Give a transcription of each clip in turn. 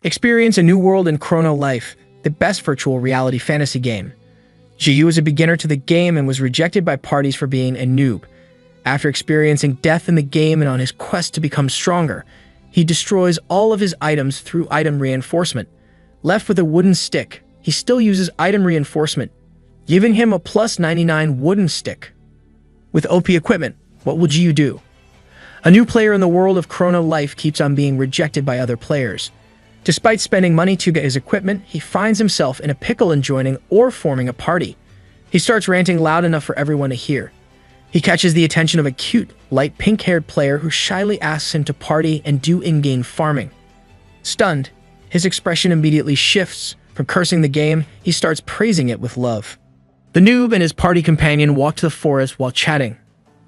Experience a new world in Chrono Life, the best virtual reality fantasy game. Jiyu is a beginner to the game and was rejected by parties for being a noob. After experiencing death in the game and on his quest to become stronger, he destroys all of his items through item reinforcement. Left with a wooden stick, he still uses item reinforcement, giving him a plus 99 wooden stick. With OP equipment, what will Jiyu do? A new player in the world of Chrono Life keeps on being rejected by other players. Despite spending money to get his equipment, he finds himself in a pickle in joining or forming a party. He starts ranting loud enough for everyone to hear. He catches the attention of a cute, light pink-haired player who shyly asks him to party and do in-game farming. Stunned, his expression immediately shifts. From cursing the game, he starts praising it with love. The noob and his party companion walk to the forest while chatting.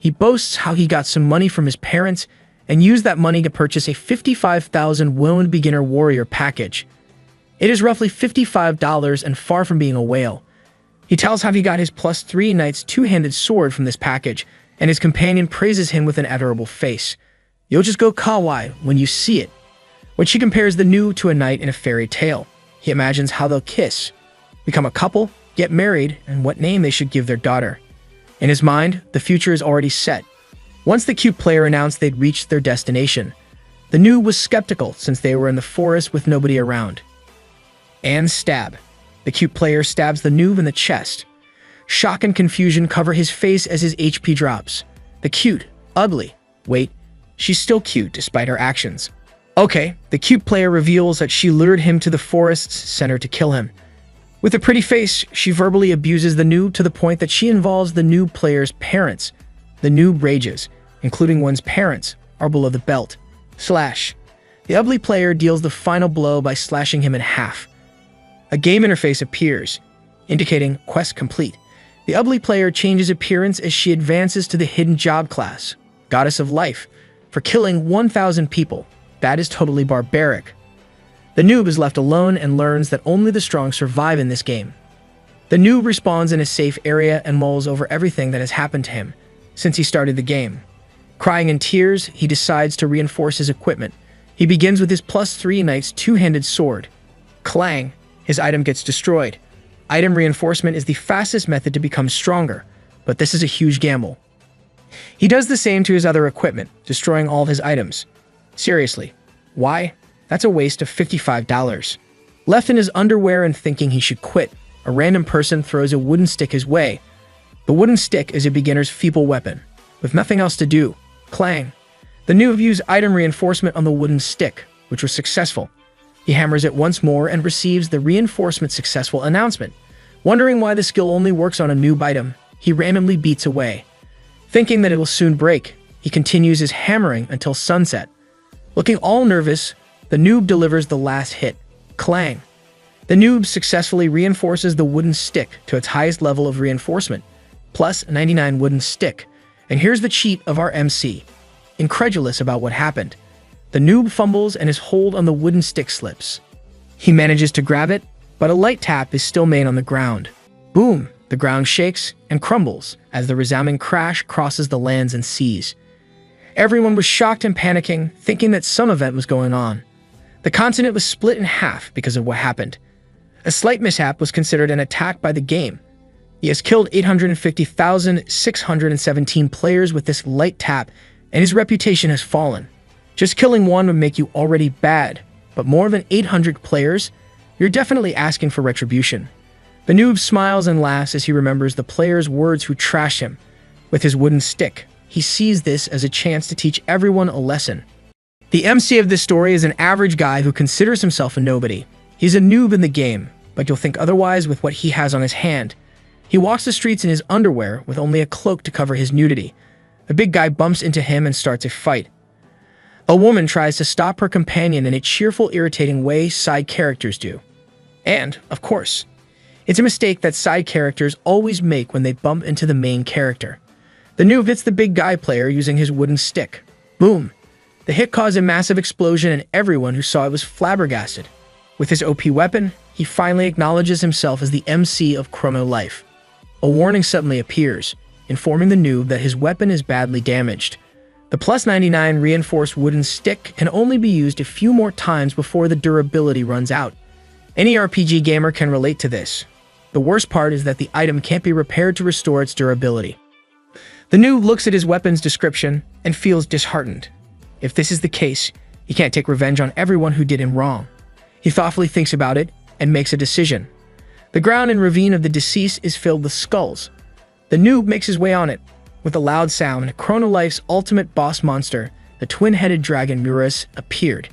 He boasts how he got some money from his parents and used that money to purchase a 55,000 wound beginner warrior package. It is roughly $55 and far from being a whale. He tells how he got his +3 knight's two-handed sword from this package, and his companion praises him with an adorable face. You'll just go kawaii when you see it. When she compares the noob to a knight in a fairy tale, he imagines how they'll kiss, become a couple, get married, and what name they should give their daughter. In his mind, the future is already set. Once the cute player announced they'd reached their destination, the noob was skeptical since they were in the forest with nobody around. And stab. The cute player stabs the noob in the chest. Shock and confusion cover his face as his HP drops. The cute, ugly. Wait, she's still cute despite her actions. Okay, the cute player reveals that she lured him to the forest's center to kill him. With a pretty face, she verbally abuses the noob to the point that she involves the noob player's parents. The noob rages, including one's parents, are below the belt. Slash. The ugly player deals the final blow by slashing him in half. A game interface appears, indicating quest complete. The ugly player changes appearance as she advances to the hidden job class, Goddess of Life, for killing 1,000 people. That is totally barbaric. The noob is left alone and learns that only the strong survive in this game. The noob respawns in a safe area and mulls over everything that has happened to him since he started the game. Crying in tears, he decides to reinforce his equipment. He begins with his +3 knight's two-handed sword. Clang! His item gets destroyed. Item reinforcement is the fastest method to become stronger, but this is a huge gamble. He does the same to his other equipment, destroying all of his items. Seriously, why? That's a waste of $55. Left in his underwear and thinking he should quit, a random person throws a wooden stick his way. The wooden stick is a beginner's feeble weapon, with nothing else to do. Clang. The noob used item reinforcement on the wooden stick, which was successful. He hammers it once more and receives the reinforcement successful announcement. Wondering why the skill only works on a noob item, he randomly beats away. Thinking that it will soon break, he continues his hammering until sunset. Looking all nervous, the noob delivers the last hit. Clang. The noob successfully reinforces the wooden stick to its highest level of reinforcement, plus 99 wooden stick. And here's the cheat of our MC. Incredulous about what happened, the noob fumbles and his hold on the wooden stick slips. He manages to grab it, but a light tap is still made on the ground. Boom! The ground shakes and crumbles as the resounding crash crosses the lands and seas. Everyone was shocked and panicking, thinking that some event was going on. The continent was split in half because of what happened. A slight mishap was considered an attack by the game. He has killed 850,617 players with this light tap, and his reputation has fallen. Just killing one would make you already bad, but more than 800 players? You're definitely asking for retribution. The noob smiles and laughs as he remembers the player's words who trashed him. With his wooden stick, he sees this as a chance to teach everyone a lesson. The MC of this story is an average guy who considers himself a nobody. He's a noob in the game, but you'll think otherwise with what he has on his hand. He walks the streets in his underwear with only a cloak to cover his nudity. A big guy bumps into him and starts a fight. A woman tries to stop her companion in a cheerful, irritating way side characters do. And, of course, it's a mistake that side characters always make when they bump into the main character. The noob hits the big guy player using his wooden stick. Boom! The hit caused a massive explosion and everyone who saw it was flabbergasted. With his OP weapon, he finally acknowledges himself as the MC of Chrono Life. A warning suddenly appears, informing the noob that his weapon is badly damaged. The plus 99 reinforced wooden stick can only be used a few more times before the durability runs out. Any RPG gamer can relate to this. The worst part is that the item can't be repaired to restore its durability. The noob looks at his weapon's description and feels disheartened. If this is the case, he can't take revenge on everyone who did him wrong. He thoughtfully thinks about it and makes a decision. The ground and ravine of the deceased is filled with skulls. The noob makes his way on it. With a loud sound, Chrono Life's ultimate boss monster, the twin-headed dragon Urin, appeared.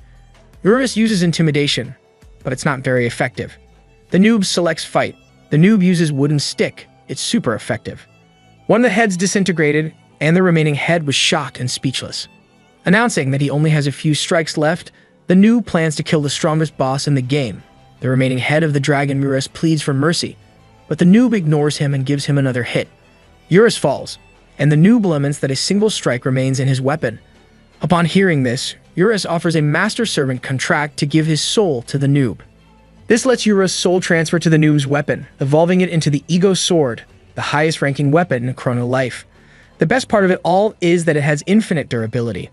Urin uses intimidation, but it's not very effective. The noob selects fight. The noob uses wooden stick. It's super effective. One of the heads disintegrated, and the remaining head was shocked and speechless. Announcing that he only has a few strikes left, the noob plans to kill the strongest boss in the game. The remaining head of the dragon Urin pleads for mercy, but the noob ignores him and gives him another hit. Urin falls, and the noob laments that a single strike remains in his weapon. Upon hearing this, Urin offers a master servant contract to give his soul to the noob. This lets Urin's soul transfer to the noob's weapon, evolving it into the Ego Sword, the highest ranking weapon in Chrono Life. The best part of it all is that it has infinite durability.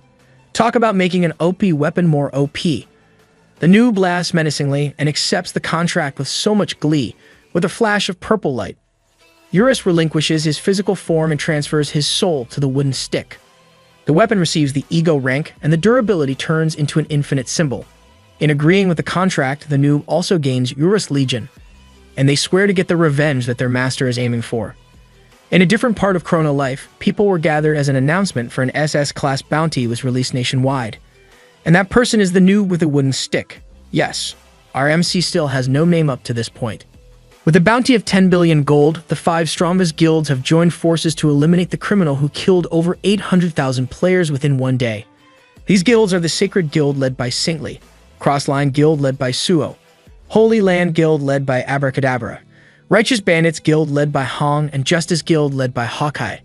Talk about making an OP weapon more OP. The noob laughs menacingly and accepts the contract with so much glee, with a flash of purple light. Urin relinquishes his physical form and transfers his soul to the wooden stick. The weapon receives the ego rank, and the durability turns into an infinite symbol. In agreeing with the contract, the noob also gains Urin's Legion, and they swear to get the revenge that their master is aiming for. In a different part of Chrono Life, people were gathered as an announcement for an SS-class bounty was released nationwide. And that person is the noob with a wooden stick. Yes, our MC still has no name up to this point. With a bounty of 10 billion gold, the 5 strongest guilds have joined forces to eliminate the criminal who killed over 800,000 players within one day. These guilds are the Sacred Guild led by Saintly, Crossline Guild led by Suo, Holy Land Guild led by Abracadabra, Righteous Bandits Guild led by Hong, and Justice Guild led by Hawkeye.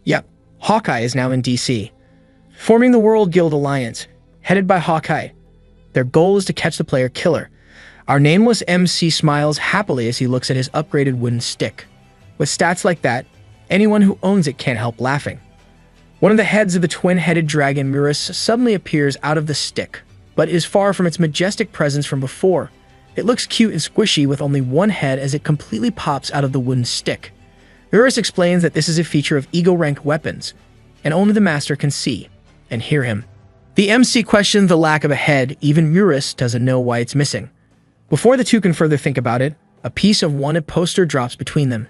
Yep, Hawkeye is now in DC. Forming the World Guild Alliance, headed by Hawkeye. Their goal is to catch the player killer. Our nameless MC smiles happily as he looks at his upgraded wooden stick. With stats like that, anyone who owns it can't help laughing. One of the heads of the twin-headed dragon Urin suddenly appears out of the stick, but is far from its majestic presence from before. It looks cute and squishy with only one head as it completely pops out of the wooden stick. Urin explains that this is a feature of ego-ranked weapons, and only the master can see and hear him. The MC questions the lack of a head. Even Urin doesn't know why it's missing. Before the two can further think about it, a piece of wanted poster drops between them.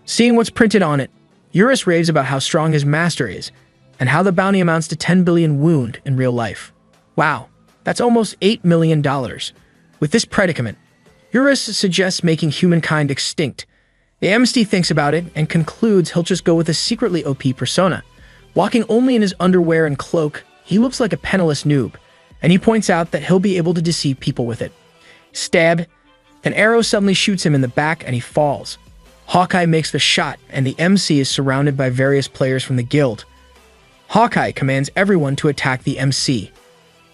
Seeing what's printed on it, Urin raves about how strong his master is, and how the bounty amounts to 10 billion wound in real life. Wow, that's almost $8 million. With this predicament, Urin suggests making humankind extinct. The MC thinks about it and concludes he'll just go with a secretly OP persona. Walking only in his underwear and cloak, he looks like a penniless noob, and he points out that he'll be able to deceive people with it. Stab. An arrow suddenly shoots him in the back and he falls. Hawkeye makes the shot, and the MC is surrounded by various players from the guild. Hawkeye commands everyone to attack the MC.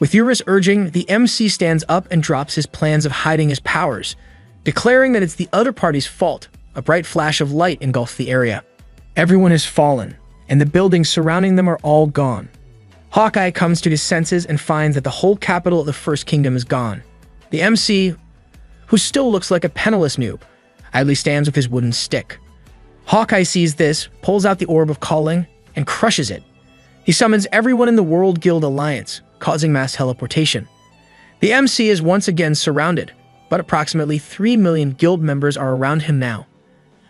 With Urin urging, the MC stands up and drops his plans of hiding his powers, declaring that it's the other party's fault. A bright flash of light engulfs the area. Everyone has fallen, and the buildings surrounding them are all gone. Hawkeye comes to his senses and finds that the whole capital of the First Kingdom is gone. The MC, who still looks like a penniless noob, idly stands with his wooden stick. Hawkeye sees this, pulls out the Orb of Calling, and crushes it. He summons everyone in the World Guild Alliance, causing mass teleportation. The MC is once again surrounded, but approximately 3 million guild members are around him now.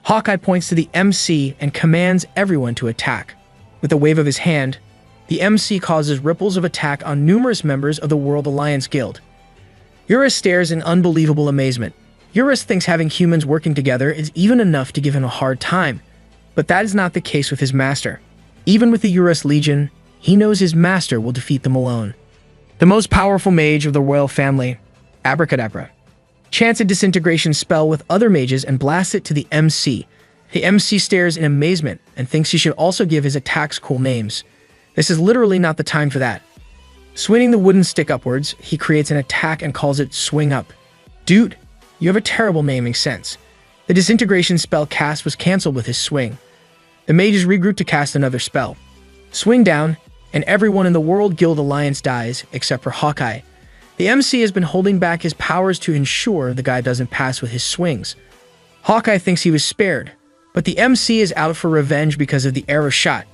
Hawkeye points to the MC and commands everyone to attack. With a wave of his hand, the MC causes ripples of attack on numerous members of the World Alliance Guild. Urin stares in unbelievable amazement. Urin thinks having humans working together is even enough to give him a hard time, but that is not the case with his master. Even with the Urin Legion, he knows his master will defeat them alone. The most powerful mage of the royal family, Abracadabra, chants a disintegration spell with other mages and blasts it to the MC. The MC stares in amazement and thinks he should also give his attacks cool names. This is literally not the time for that. Swinging the wooden stick upwards, he creates an attack and calls it Swing Up. Dude, you have a terrible naming sense. The disintegration spell cast was cancelled with his swing. The mages regroup to cast another spell. Swing Down. and everyone in the World Guild Alliance dies except for Hawkeye. The MC has been holding back his powers to ensure the guy doesn't pass with his swings. Hawkeye thinks he was spared, but the MC is out for revenge because of the arrow shot.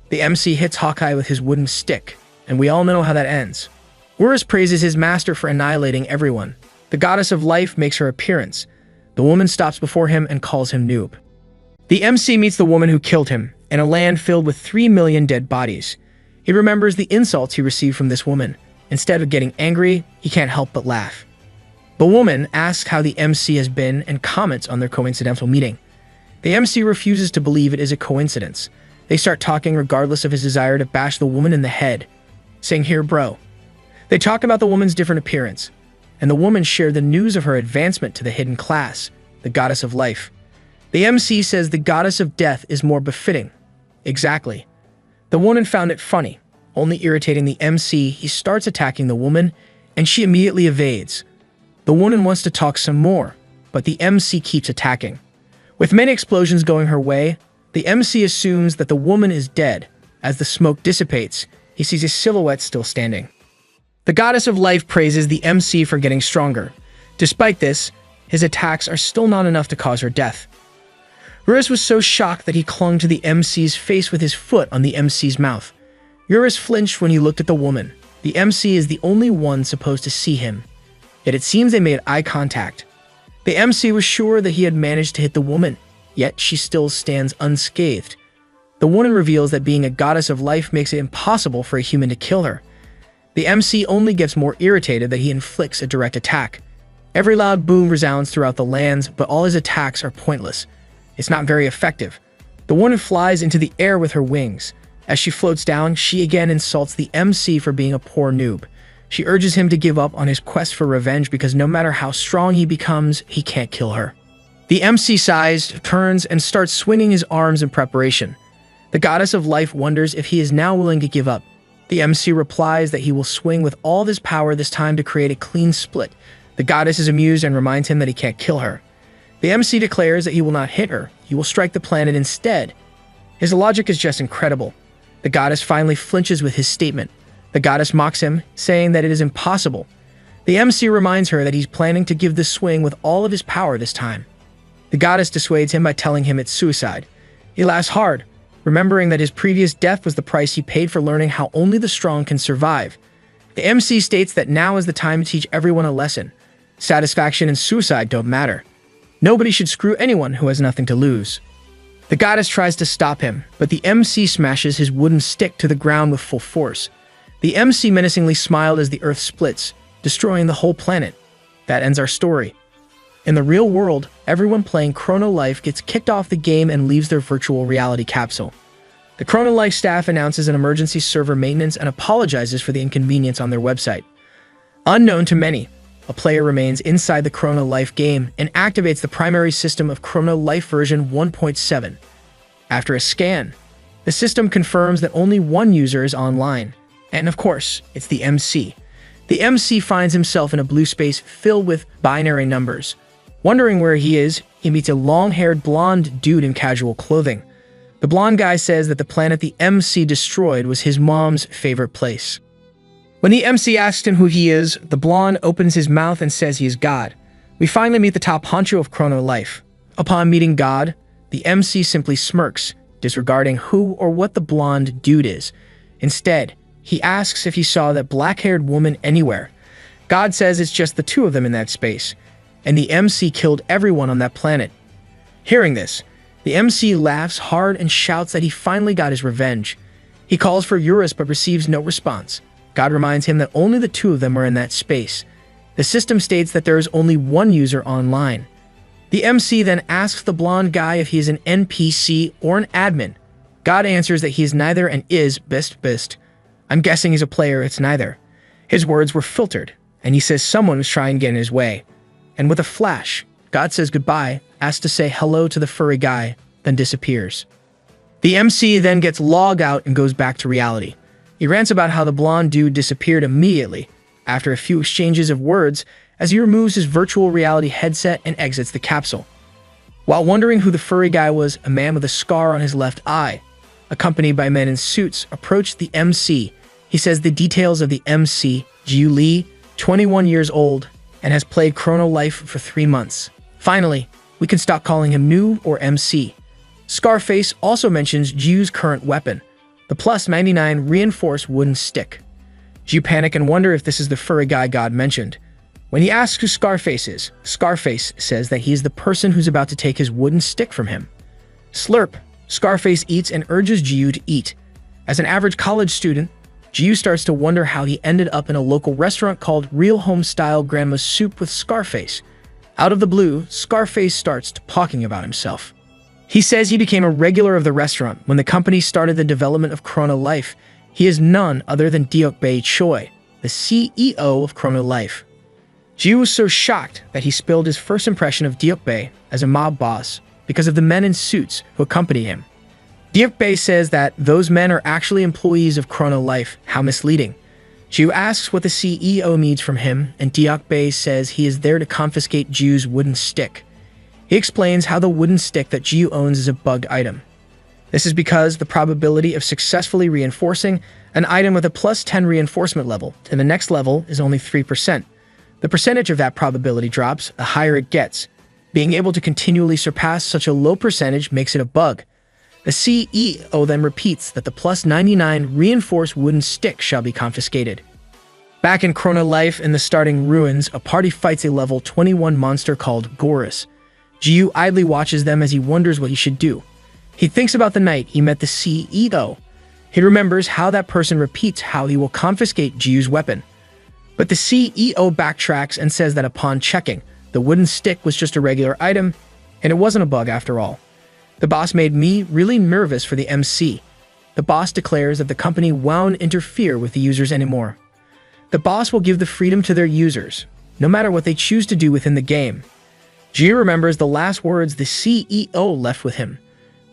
The MC hits Hawkeye with his wooden stick, and we all know how that ends. Urin praises his master for annihilating everyone. The goddess of life makes her appearance. The woman stops before him and calls him Noob. The MC meets the woman who killed him in a land filled with 3 million dead bodies. He remembers the insults he received from this woman. Instead of getting angry, he can't help but laugh. The woman asks how the MC has been and comments on their coincidental meeting. The MC refuses to believe it is a coincidence. They start talking regardless of his desire to bash the woman in the head, saying, "Here, bro." They talk about the woman's different appearance, and the woman shared the news of her advancement to the hidden class, the goddess of life. The MC says the goddess of death is more befitting. Exactly. The woman found it funny. Only irritating the MC, he starts attacking the woman, and she immediately evades. The woman wants to talk some more, but the MC keeps attacking. With many explosions going her way, the MC assumes that the woman is dead. As the smoke dissipates, he sees his silhouette still standing. The goddess of life praises the MC for getting stronger. Despite this, his attacks are still not enough to cause her death. Urin was so shocked that he clung to the MC's face with his foot on the MC's mouth. Urin flinched when he looked at the woman. The MC is the only one supposed to see him. Yet it seems they made eye contact. The MC was sure that he had managed to hit the woman, yet she still stands unscathed. The woman reveals that being a goddess of life makes it impossible for a human to kill her. The MC only gets more irritated that he inflicts a direct attack. Every loud boom resounds throughout the lands, but all his attacks are pointless. It's not very effective. The woman flies into the air with her wings. As she floats down, she again insults the MC for being a poor noob. She urges him to give up on his quest for revenge because no matter how strong he becomes, he can't kill her. The MC sighs, turns, and starts swinging his arms in preparation. The goddess of life wonders if he is now willing to give up. The MC replies that he will swing with all of his power this time to create a clean split. The goddess is amused and reminds him that he can't kill her. The MC declares that he will not hit her, he will strike the planet instead. His logic is just incredible. The goddess finally flinches with his statement. The goddess mocks him, saying that it is impossible. The MC reminds her that he's planning to give the swing with all of his power this time. The goddess dissuades him by telling him it's suicide. He laughs hard, remembering that his previous death was the price he paid for learning how only the strong can survive. The MC states that now is the time to teach everyone a lesson. Satisfaction and suicide don't matter. Nobody should screw anyone who has nothing to lose. The goddess tries to stop him, but the MC smashes his wooden stick to the ground with full force. The MC menacingly smiled as the earth splits, destroying the whole planet. That ends our story. In the real world, everyone playing Chrono Life gets kicked off the game and leaves their virtual reality capsule. The Chrono Life staff announces an emergency server maintenance and apologizes for the inconvenience on their website. Unknown to many, a player remains inside the Chrono Life game and activates the primary system of Chrono Life version 1.7. After a scan, the system confirms that only one user is online. And of course, it's the MC. The MC finds himself in a blue space filled with binary numbers. Wondering where he is, he meets a long-haired blonde dude in casual clothing. The blonde guy says that the planet the MC destroyed was his mom's favorite place. When the MC asks him who he is, the blonde opens his mouth and says he is God. We finally meet the top honcho of Chrono Life. Upon meeting God, the MC simply smirks, disregarding who or what the blonde dude is. Instead, he asks if he saw that black-haired woman anywhere. God says it's just the two of them in that space, and the MC killed everyone on that planet. Hearing this, the MC laughs hard and shouts that he finally got his revenge. He calls for Urin but receives no response. God reminds him that only the two of them are in that space. The system states that there is only one user online. The MC then asks the blonde guy if he is an NPC or an admin. God answers that he is neither and is best. I'm guessing he's a player, it's neither. His words were filtered, and he says someone was trying to get in his way. And with a flash, God says goodbye, asks to say hello to the furry guy, then disappears. The MC then gets logged out and goes back to reality. He rants about how the blonde dude disappeared immediately, after a few exchanges of words, as he removes his virtual reality headset and exits the capsule. While wondering who the furry guy was, a man with a scar on his left eye, accompanied by men in suits, approached the MC. He says the details of the MC, Jiu Lee, 21 years old, and has played Chrono Life for 3 months. Finally, we can stop calling him Noob or MC. Scarface also mentions Jiu's current weapon, the plus 99 reinforced wooden stick. Jiu panic and wonder if this is the furry guy God mentioned. When he asks who Scarface is, Scarface says that he is the person who's about to take his wooden stick from him. Slurp, Scarface eats and urges Jiu to eat. As an average college student, Jiu starts to wonder how he ended up in a local restaurant called Real Home Style Grandma's Soup with Scarface. Out of the blue, Scarface starts talking about himself. He says he became a regular of the restaurant when the company started the development of Chrono Life. He is none other than Deokbae Choi, the CEO of Chrono Life. Jiu was so shocked that he spilled his first impression of Deokbae as a mob boss because of the men in suits who accompany him. Deokbae says that those men are actually employees of Chrono Life. How misleading. Jiu asks what the CEO needs from him, and Deokbae says he is there to confiscate Jiu's wooden stick. He explains how the wooden stick that Jiu owns is a bug item. This is because the probability of successfully reinforcing an item with a plus 10 reinforcement level to the next level is only 3%. The percentage of that probability drops the higher it gets. Being able to continually surpass such a low percentage makes it a bug. The CEO then repeats that the plus 99 reinforced wooden stick shall be confiscated. Back in Chrono Life in the starting ruins, a party fights a level 21 monster called Gorus. Jiu idly watches them as he wonders what he should do. He thinks about the night he met the CEO. He remembers how that person repeats how he will confiscate Jiu's weapon. But the CEO backtracks and says that upon checking, the wooden stick was just a regular item, and it wasn't a bug after all. The boss made me really nervous for the MC. The boss declares that the company won't interfere with the users anymore. The boss will give the freedom to their users, no matter what they choose to do within the game. Jiu remembers the last words the CEO left with him.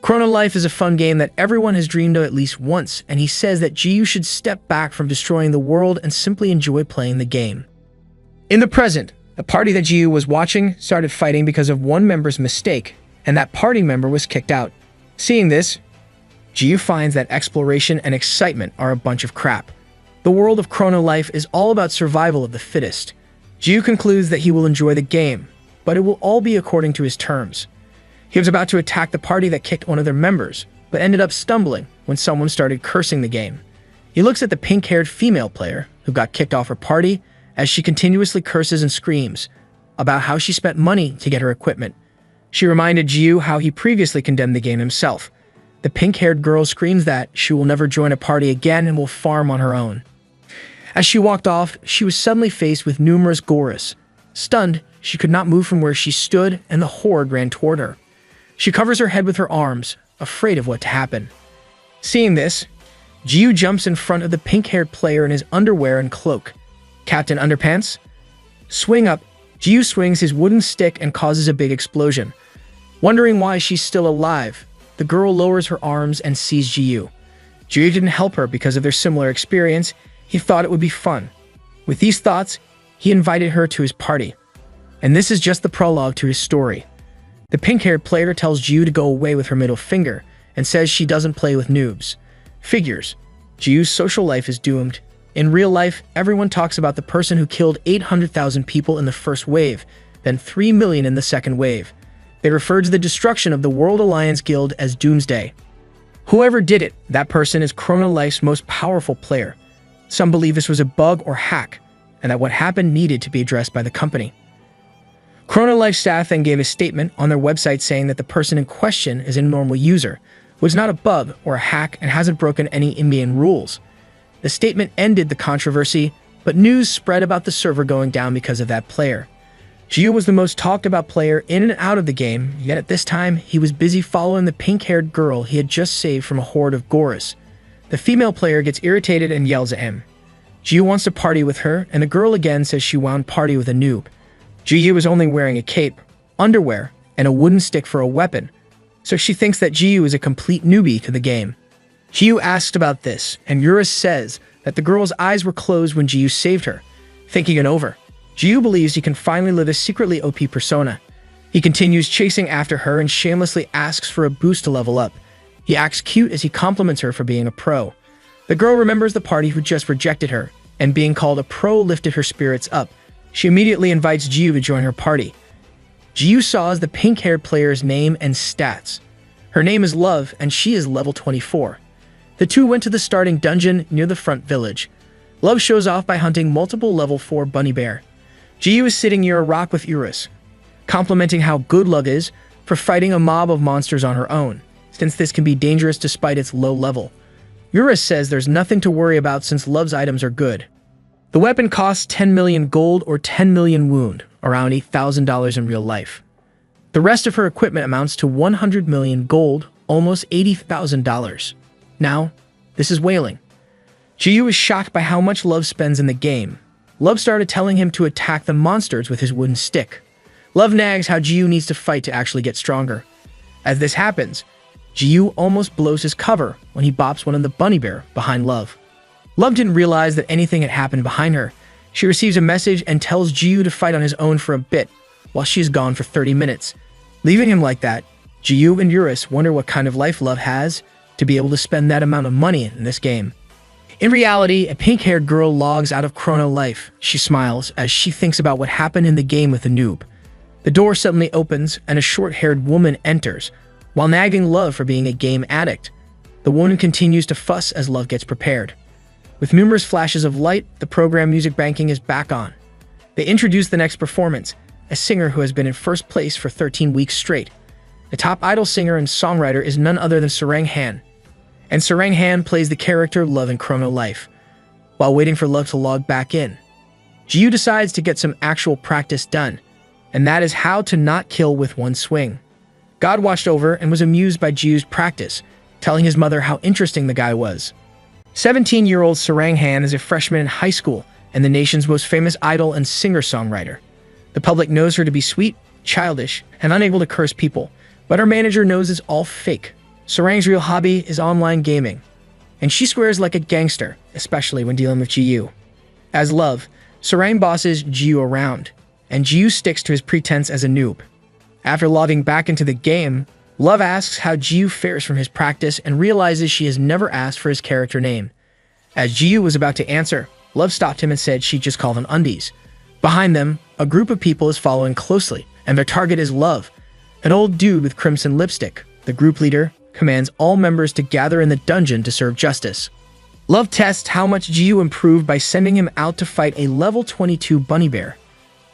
Chrono Life is a fun game that everyone has dreamed of at least once, and he says that Jiu should step back from destroying the world and simply enjoy playing the game. In the present, the party that Jiu was watching started fighting because of one member's mistake, and that party member was kicked out. Seeing this, Jiu finds that exploration and excitement are a bunch of crap. The world of Chrono Life is all about survival of the fittest. Jiu concludes that he will enjoy the game, but it will all be according to his terms. He was about to attack the party that kicked one of their members, but ended up stumbling when someone started cursing the game. He looks at the pink-haired female player who got kicked off her party as she continuously curses and screams about how she spent money to get her equipment. She reminded Jiu how he previously condemned the game himself. The pink-haired girl screams that she will never join a party again and will farm on her own. As she walked off, she was suddenly faced with numerous Gorus. Stunned, she could not move from where she stood, and the horde ran toward her. She covers her head with her arms, afraid of what to happen. Seeing this, Jiu jumps in front of the pink-haired player in his underwear and cloak. Captain Underpants? Swing up, Jiu swings his wooden stick and causes a big explosion. Wondering why she's still alive, the girl lowers her arms and sees Jiu. Jiu didn't help her because of their similar experience. He thought it would be fun. With these thoughts, he invited her to his party. And this is just the prologue to his story. The pink-haired player tells Jiu to go away with her middle finger and says she doesn't play with noobs. Figures. Jiu's social life is doomed. In real life, everyone talks about the person who killed 800,000 people in the first wave, then 3 million in the second wave. They refer to the destruction of the World Alliance Guild as Doomsday. Whoever did it, that person is Chrono Life's most powerful player. Some believe this was a bug or hack, and that what happened needed to be addressed by the company. Chrono Life staff then gave a statement on their website saying that the person in question is a normal user, who is not a bug or a hack and hasn't broken any in-game rules. The statement ended the controversy, but news spread about the server going down because of that player. Jiu was the most talked about player in and out of the game, yet at this time, he was busy following the pink-haired girl he had just saved from a horde of Gorus. The female player gets irritated and yells at him. Jiu wants to party with her, and the girl again says she won't party with a noob. Jiu is only wearing a cape, underwear, and a wooden stick for a weapon, so she thinks that Jiu is a complete newbie to the game. Jiu asked about this, and Urin says that the girl's eyes were closed when Jiu saved her. Thinking it over, Jiu believes he can finally live a secretly OP persona. He continues chasing after her and shamelessly asks for a boost to level up. He acts cute as he compliments her for being a pro. The girl remembers the party who just rejected her, and being called a pro lifted her spirits up. She immediately invites Jiu to join her party. Jiu saws the pink-haired player's name and stats. Her name is Love, and she is level 24. The two went to the starting dungeon near the front village. Love shows off by hunting multiple level 4 bunny bear. Jiu is sitting near a rock with Urin, complimenting how good Love is for fighting a mob of monsters on her own, since this can be dangerous despite its low level. Urin says there's nothing to worry about since Love's items are good. The weapon costs 10 million gold or 10 million wound, around $8,000 in real life. The rest of her equipment amounts to 100 million gold, almost $80,000. Now, this is whaling. Jiu is shocked by how much Love spends in the game. Love started telling him to attack the monsters with his wooden stick. Love nags how Jiu needs to fight to actually get stronger. As this happens, Jiu almost blows his cover when he bops one of the bunny bear behind Love. Love didn't realize that anything had happened behind her. She receives a message and tells Jiu to fight on his own for a bit, while she is gone for 30 minutes. Leaving him like that, Jiu and Urin wonder what kind of life Love has to be able to spend that amount of money in this game. In reality, a pink-haired girl logs out of Chrono Life. She smiles as she thinks about what happened in the game with the Noob. The door suddenly opens and a short-haired woman enters, while nagging Love for being a game addict. The woman continues to fuss as Love gets prepared. With numerous flashes of light, the program music banking is back on. They introduce the next performance, a singer who has been in first place for 13 weeks straight. The top idol singer and songwriter is none other than Sarang Han. And Sarang Han plays the character Love in Chrono Life. While waiting for Love to log back in, Jiu decides to get some actual practice done, and that is how to not kill with one swing. God watched over and was amused by Jiu's practice, telling his mother how interesting the guy was. 17-year-old Sarang Han is a freshman in high school and the nation's most famous idol and singer-songwriter. The public knows her to be sweet, childish, and unable to curse people, but her manager knows it's all fake. Sarang's real hobby is online gaming, and she swears like a gangster, especially when dealing with Jiu. As Love, Sarang bosses Jiu around, and Jiu sticks to his pretense as a noob. After logging back into the game, Love asks how Jiu fares from his practice and realizes she has never asked for his character name. As Jiu was about to answer, Love stopped him and said she'd just call them undies. Behind them, a group of people is following closely, and their target is Love, an old dude with crimson lipstick. The group leader commands all members to gather in the dungeon to serve justice. Love tests how much Jiu improved by sending him out to fight a level 22 bunny bear.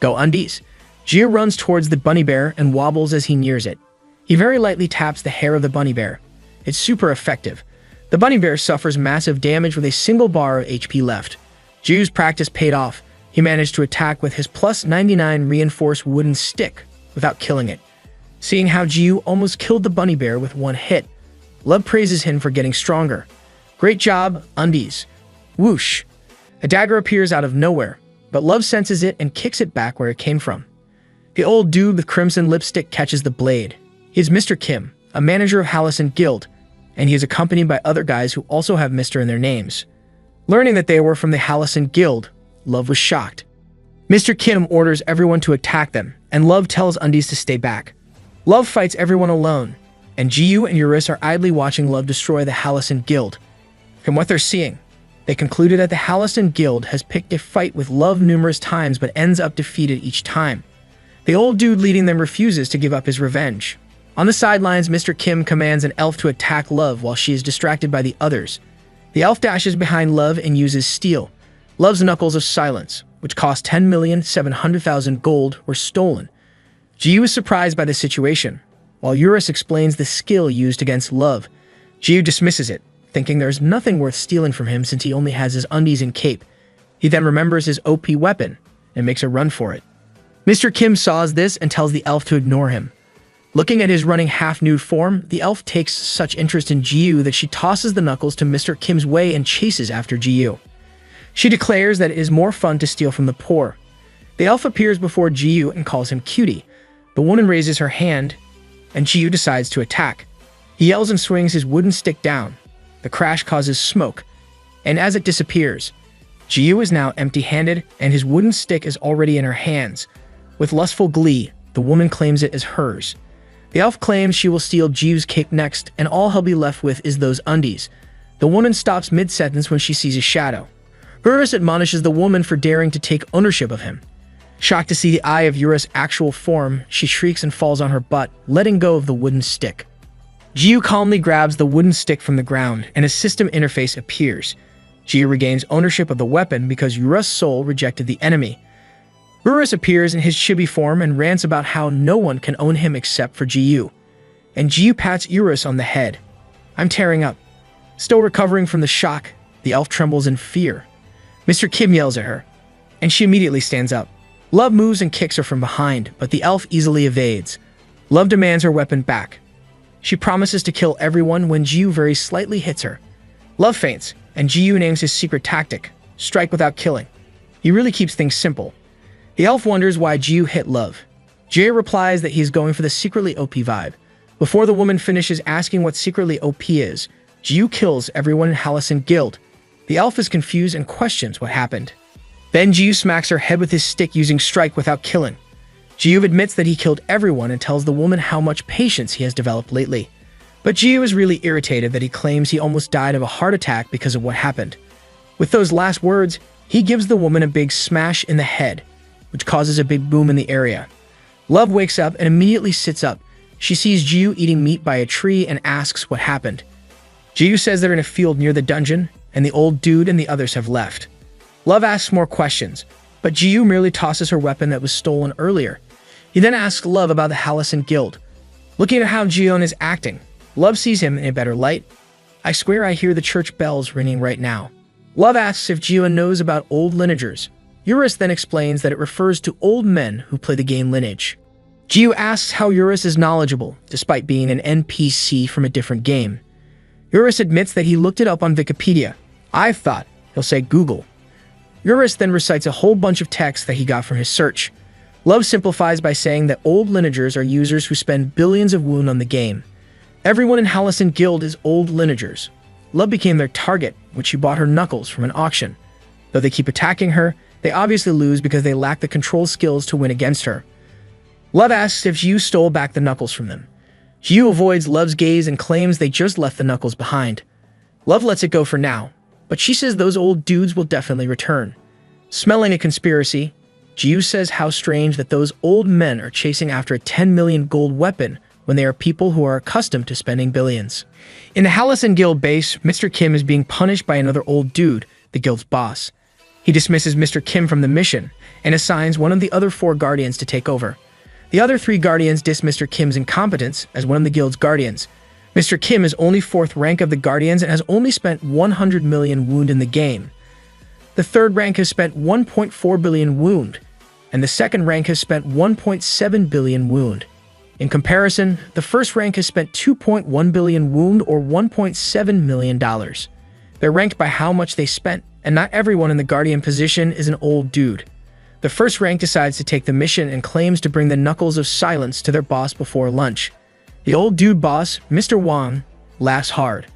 Go undies. Jiu runs towards the bunny bear and wobbles as he nears it. He very lightly taps the hair of the bunny bear. It's super effective. The bunny bear suffers massive damage with a single bar of HP left. Jiu's practice paid off. He managed to attack with his plus 99 reinforced wooden stick without killing it. Seeing how Jiu almost killed the bunny bear with one hit, Love praises him for getting stronger. Great job, undies. Whoosh. A dagger appears out of nowhere, but Love senses it and kicks it back where it came from. The old dude with crimson lipstick catches the blade. He is Mr. Kim, a manager of Hallasan Guild, and he is accompanied by other guys who also have Mr. in their names. Learning that they were from the Hallasan Guild, Love was shocked. Mr. Kim orders everyone to attack them, and Love tells Undies to stay back. Love fights everyone alone, and Jiu and Urin are idly watching Love destroy the Hallasan Guild. From what they're seeing, they concluded that the Hallasan Guild has picked a fight with Love numerous times but ends up defeated each time. The old dude leading them refuses to give up his revenge. On the sidelines, Mr. Kim commands an elf to attack Love while she is distracted by the others. The elf dashes behind Love and uses steel. Love's Knuckles of Silence, which cost 10,700,000 gold, were stolen. Jiu is surprised by the situation, while Urin explains the skill used against Love. Jiu dismisses it, thinking there's nothing worth stealing from him since he only has his undies and cape. He then remembers his OP weapon and makes a run for it. Mr. Kim saws this and tells the elf to ignore him. Looking at his running half-nude form, the elf takes such interest in Jiu that she tosses the knuckles to Mr. Kim's way and chases after Jiu. She declares that it is more fun to steal from the poor. The elf appears before Jiu and calls him cutie. The woman raises her hand, and Jiu decides to attack. He yells and swings his wooden stick down. The crash causes smoke, and as it disappears, Jiu is now empty-handed and his wooden stick is already in her hands. With lustful glee, the woman claims it as hers. The elf claims she will steal Jiyu's cape next, and all he'll be left with is those undies. The woman stops mid-sentence when she sees his shadow. Urus admonishes the woman for daring to take ownership of him. Shocked to see the eye of Urus' actual form, she shrieks and falls on her butt, letting go of the wooden stick. Jiyu calmly grabs the wooden stick from the ground, and a system interface appears. Jiyu regains ownership of the weapon because Urus' soul rejected the enemy. Urus appears in his chibi form and rants about how no one can own him except for Jiyu. And Jiyu pats Urus on the head. "I'm tearing up." Still recovering from the shock, the elf trembles in fear. Mr. Kim yells at her, and she immediately stands up. Love moves and kicks her from behind, but the elf easily evades. Love demands her weapon back. She promises to kill everyone when Jiyu very slightly hits her. Love faints, and Jiyu names his secret tactic, strike without killing. He really keeps things simple. The elf wonders why Jiyu hit Love. Jiyu replies that he is going for the secretly OP vibe. Before the woman finishes asking what secretly OP is, Jiyu kills everyone in Hallasan Guild. The elf is confused and questions what happened. Then Jiyu smacks her head with his stick using strike without killing. Jiyu admits that he killed everyone and tells the woman how much patience he has developed lately. But Jiyu is really irritated that he claims he almost died of a heart attack because of what happened. With those last words, he gives the woman a big smash in the head, which causes a big boom in the area. Love wakes up and immediately sits up. She sees Jiyu eating meat by a tree and asks what happened. Jiyu says they're in a field near the dungeon, and the old dude and the others have left. Love asks more questions, but Jiyu merely tosses her weapon that was stolen earlier. He then asks Love about the Hallasan Guild. Looking at how Jiyeon is acting, Love sees him in a better light. "I swear I hear the church bells ringing right now." Love asks if Jiyeon knows about old lineagers. Urus then explains that it refers to old men who play the game Lineage. Jiyu asks how Urus is knowledgeable, despite being an NPC from a different game. Urus admits that he looked it up on Wikipedia. "I've thought," he'll say Google. Urus then recites a whole bunch of text that he got from his search. Love simplifies by saying that old lineagers are users who spend billions of woon on the game. Everyone in Hallasan Guild is old lineagers. Love became their target, which she bought her knuckles from an auction. Though they keep attacking her, they obviously lose because they lack the control skills to win against her. Love asks if Jiyu stole back the knuckles from them. Jiyu avoids Love's gaze and claims they just left the knuckles behind. Love lets it go for now, but she says those old dudes will definitely return. Smelling a conspiracy, Jiyu says how strange that those old men are chasing after a 10 million gold weapon when they are people who are accustomed to spending billions. In the Hallasan Guild base, Mr. Kim is being punished by another old dude, the guild's boss. He dismisses Mr. Kim from the mission and assigns one of the other 4 guardians to take over. The other 3 guardians diss Mr. Kim's incompetence as one of the guild's guardians. Mr. Kim is only 4th rank of the guardians and has only spent 100 million wound in the game. The 3rd rank has spent 1.4 billion wound, and the 2nd rank has spent 1.7 billion wound. In comparison, the 1st rank has spent 2.1 billion wound or $1.7 million. They're ranked by how much they spent, and not everyone in the guardian position is an old dude. The 1st rank decides to take the mission and claims to bring the Knuckles of Silence to their boss before lunch. The old dude boss, Mr. Wang, laughs hard.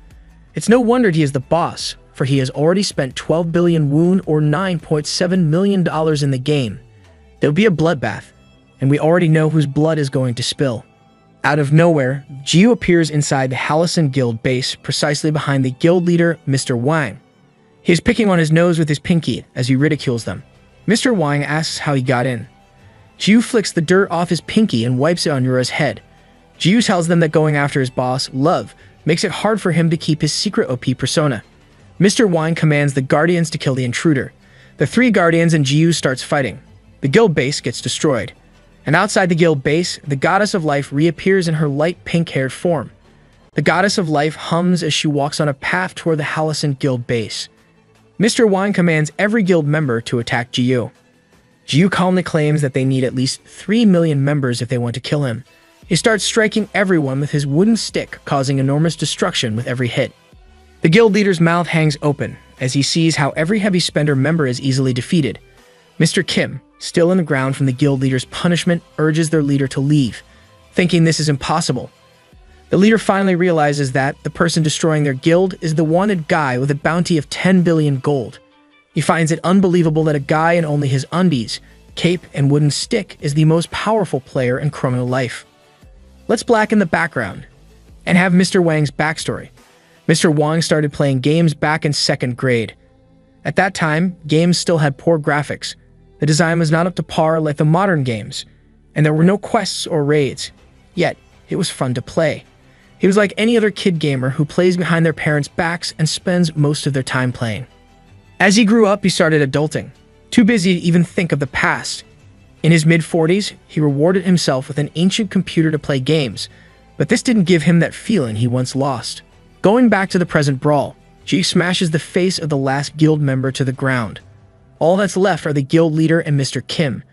It's no wonder he is the boss, for he has already spent 12 billion wound or $9.7 million in the game. There'll be a bloodbath, and we already know whose blood is going to spill. Out of nowhere, Jiyu appears inside the Hallasan Guild base, precisely behind the guild leader, Mr. Wang. He is picking on his nose with his pinky as he ridicules them. Mr. Wang asks how he got in. Jiyu flicks the dirt off his pinky and wipes it on Yura's head. Jiyu tells them that going after his boss, Love, makes it hard for him to keep his secret OP persona. Mr. Wang commands the guardians to kill the intruder. The 3 guardians and Jiyu starts fighting. The guild base gets destroyed. And outside the guild base, the Goddess of Life reappears in her light pink-haired form. The Goddess of Life hums as she walks on a path toward the Hallasan Guild base. Mr. Wang commands every guild member to attack Jiyu. Jiyu calmly claims that they need at least 3 million members if they want to kill him. He starts striking everyone with his wooden stick, causing enormous destruction with every hit. The guild leader's mouth hangs open as he sees how every heavy spender member is easily defeated. Mr. Kim, still in the ground from the guild leader's punishment, urges their leader to leave, thinking this is impossible. The leader finally realizes that the person destroying their guild is the wanted guy with a bounty of 10 billion gold. He finds it unbelievable that a guy in only his undies, cape, and wooden stick is the most powerful player in Chrono Life. Let's blacken the background and have Mr. Wang's backstory. Mr. Wang started playing games back in 2nd grade. At that time, games still had poor graphics. The design was not up to par like the modern games, and there were no quests or raids. Yet, it was fun to play. He was like any other kid gamer who plays behind their parents' backs and spends most of their time playing. As he grew up, he started adulting, too busy to even think of the past. In his mid-40s, he rewarded himself with an ancient computer to play games, but this didn't give him that feeling he once lost. Going back to the present brawl, Ji smashes the face of the last guild member to the ground. All that's left are the guild leader and Mr. Kim,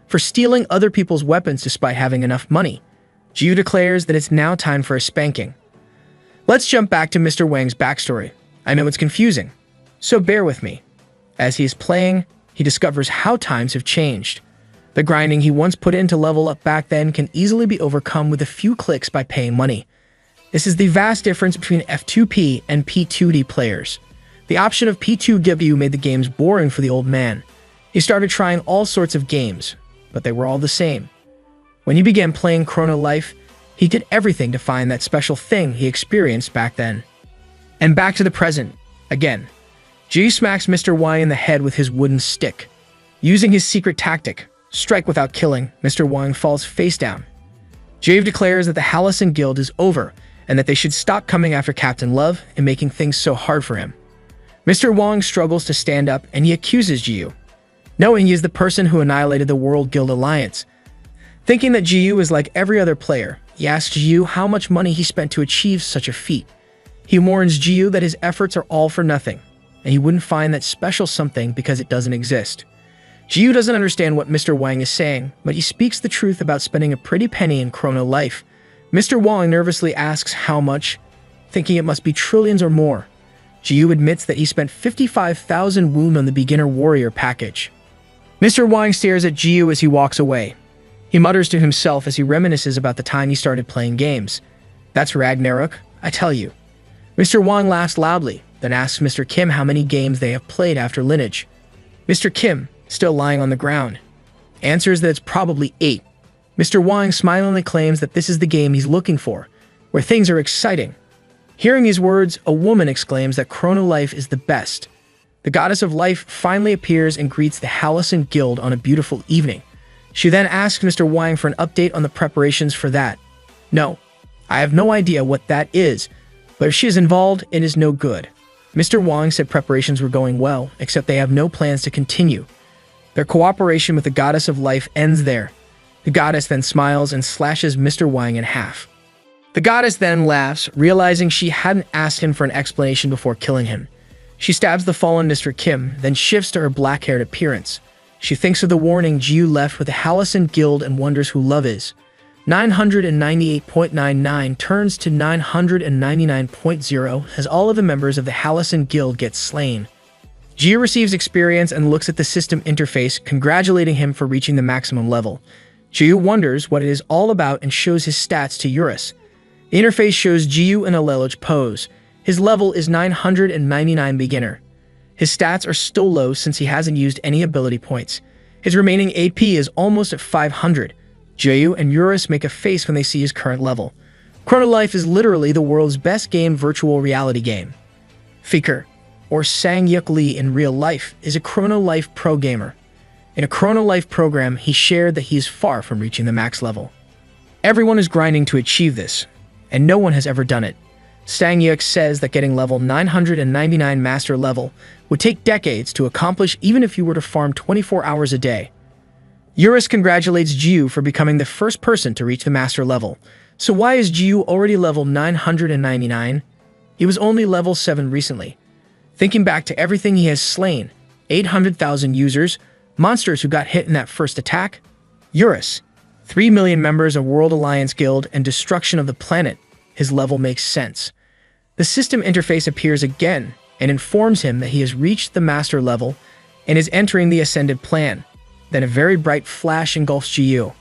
for stealing other people's weapons despite having enough money. Ji declares that it's now time for a spanking. Let's jump back to Mr. Wang's backstory. I know it's confusing, so bear with me. As he is playing, he discovers how times have changed. The grinding he once put in to level up back then can easily be overcome with a few clicks by paying money. This is the vast difference between F2P and P2D players. The option of P2W made the games boring for the old man. He started trying all sorts of games, but they were all the same. When he began playing Chrono Life, he did everything to find that special thing he experienced back then. And back to the present, again. Ji smacks Mr. Wang in the head with his wooden stick. Using his secret tactic, strike without killing, Mr. Wang falls face down. Jave declares that the Hallasan guild is over and that they should stop coming after Captain Love and making things so hard for him. Mr. Wang struggles to stand up and he accuses Jiu, knowing he is the person who annihilated the World Guild Alliance. Thinking that Jiu is like every other player, he asks Jiu how much money he spent to achieve such a feat. He warns Jiu that his efforts are all for nothing, and he wouldn't find that special something because it doesn't exist. Jiu doesn't understand what Mr. Wang is saying, but he speaks the truth about spending a pretty penny in Chrono Life. Mr. Wang nervously asks how much, thinking it must be trillions or more. Jiu admits that he spent 55,000 woon on the beginner warrior package. Mr. Wang stares at Jiu as he walks away. He mutters to himself as he reminisces about the time he started playing games. That's Ragnarok, I tell you. Mr. Wang laughs loudly, then asks Mr. Kim how many games they have played after Lineage. Mr. Kim, still lying on the ground, answers that it's probably 8. Mr. Wang smilingly claims that this is the game he's looking for, where things are exciting. Hearing these words, a woman exclaims that Chrono Life is the best. The goddess of life finally appears and greets the Hallasan guild on a beautiful evening. She then asks Mr. Wang for an update on the preparations for that. No, I have no idea what that is, but if she is involved, it is no good. Mr. Wang said preparations were going well, except they have no plans to continue. Their cooperation with the goddess of life ends there. The goddess then smiles and slashes Mr. Wang in half. The goddess then laughs, realizing she hadn't asked him for an explanation before killing him. She stabs the fallen Mr. Kim, then shifts to her black-haired appearance. She thinks of the warning Jiu left with the Hallasan guild and wonders who love is. 998.99 turns to 999.0 as all of the members of the Hallasan guild get slain. Jiu receives experience and looks at the system interface, congratulating him for reaching the maximum level. Jiu wonders what it is all about and shows his stats to Uris. The interface shows Jiu in a Lelouch pose. His level is 999 beginner. His stats are still low since he hasn't used any ability points. His remaining AP is almost at 500. Jiu and Uris make a face when they see his current level. Chrono Life is literally the world's best game virtual reality game. Faker, or Sang-Yuk Lee in real life, is a Chrono Life pro gamer. In a Chrono Life program, he shared that he is far from reaching the max level. Everyone is grinding to achieve this, and no one has ever done it. Sang-Yuk says that getting level 999 master level would take decades to accomplish even if you were to farm 24 hours a day. Uris congratulates Jiu for becoming the first person to reach the master level. So why is Jiu already level 999? He was only level 7 recently. Thinking back to everything he has slain, 800,000 users, monsters who got hit in that first attack, Uris, 3 million members of World Alliance Guild, and destruction of the planet, his level makes sense. The system interface appears again and informs him that he has reached the master level and is entering the ascended plan. Then a very bright flash engulfs Jiu.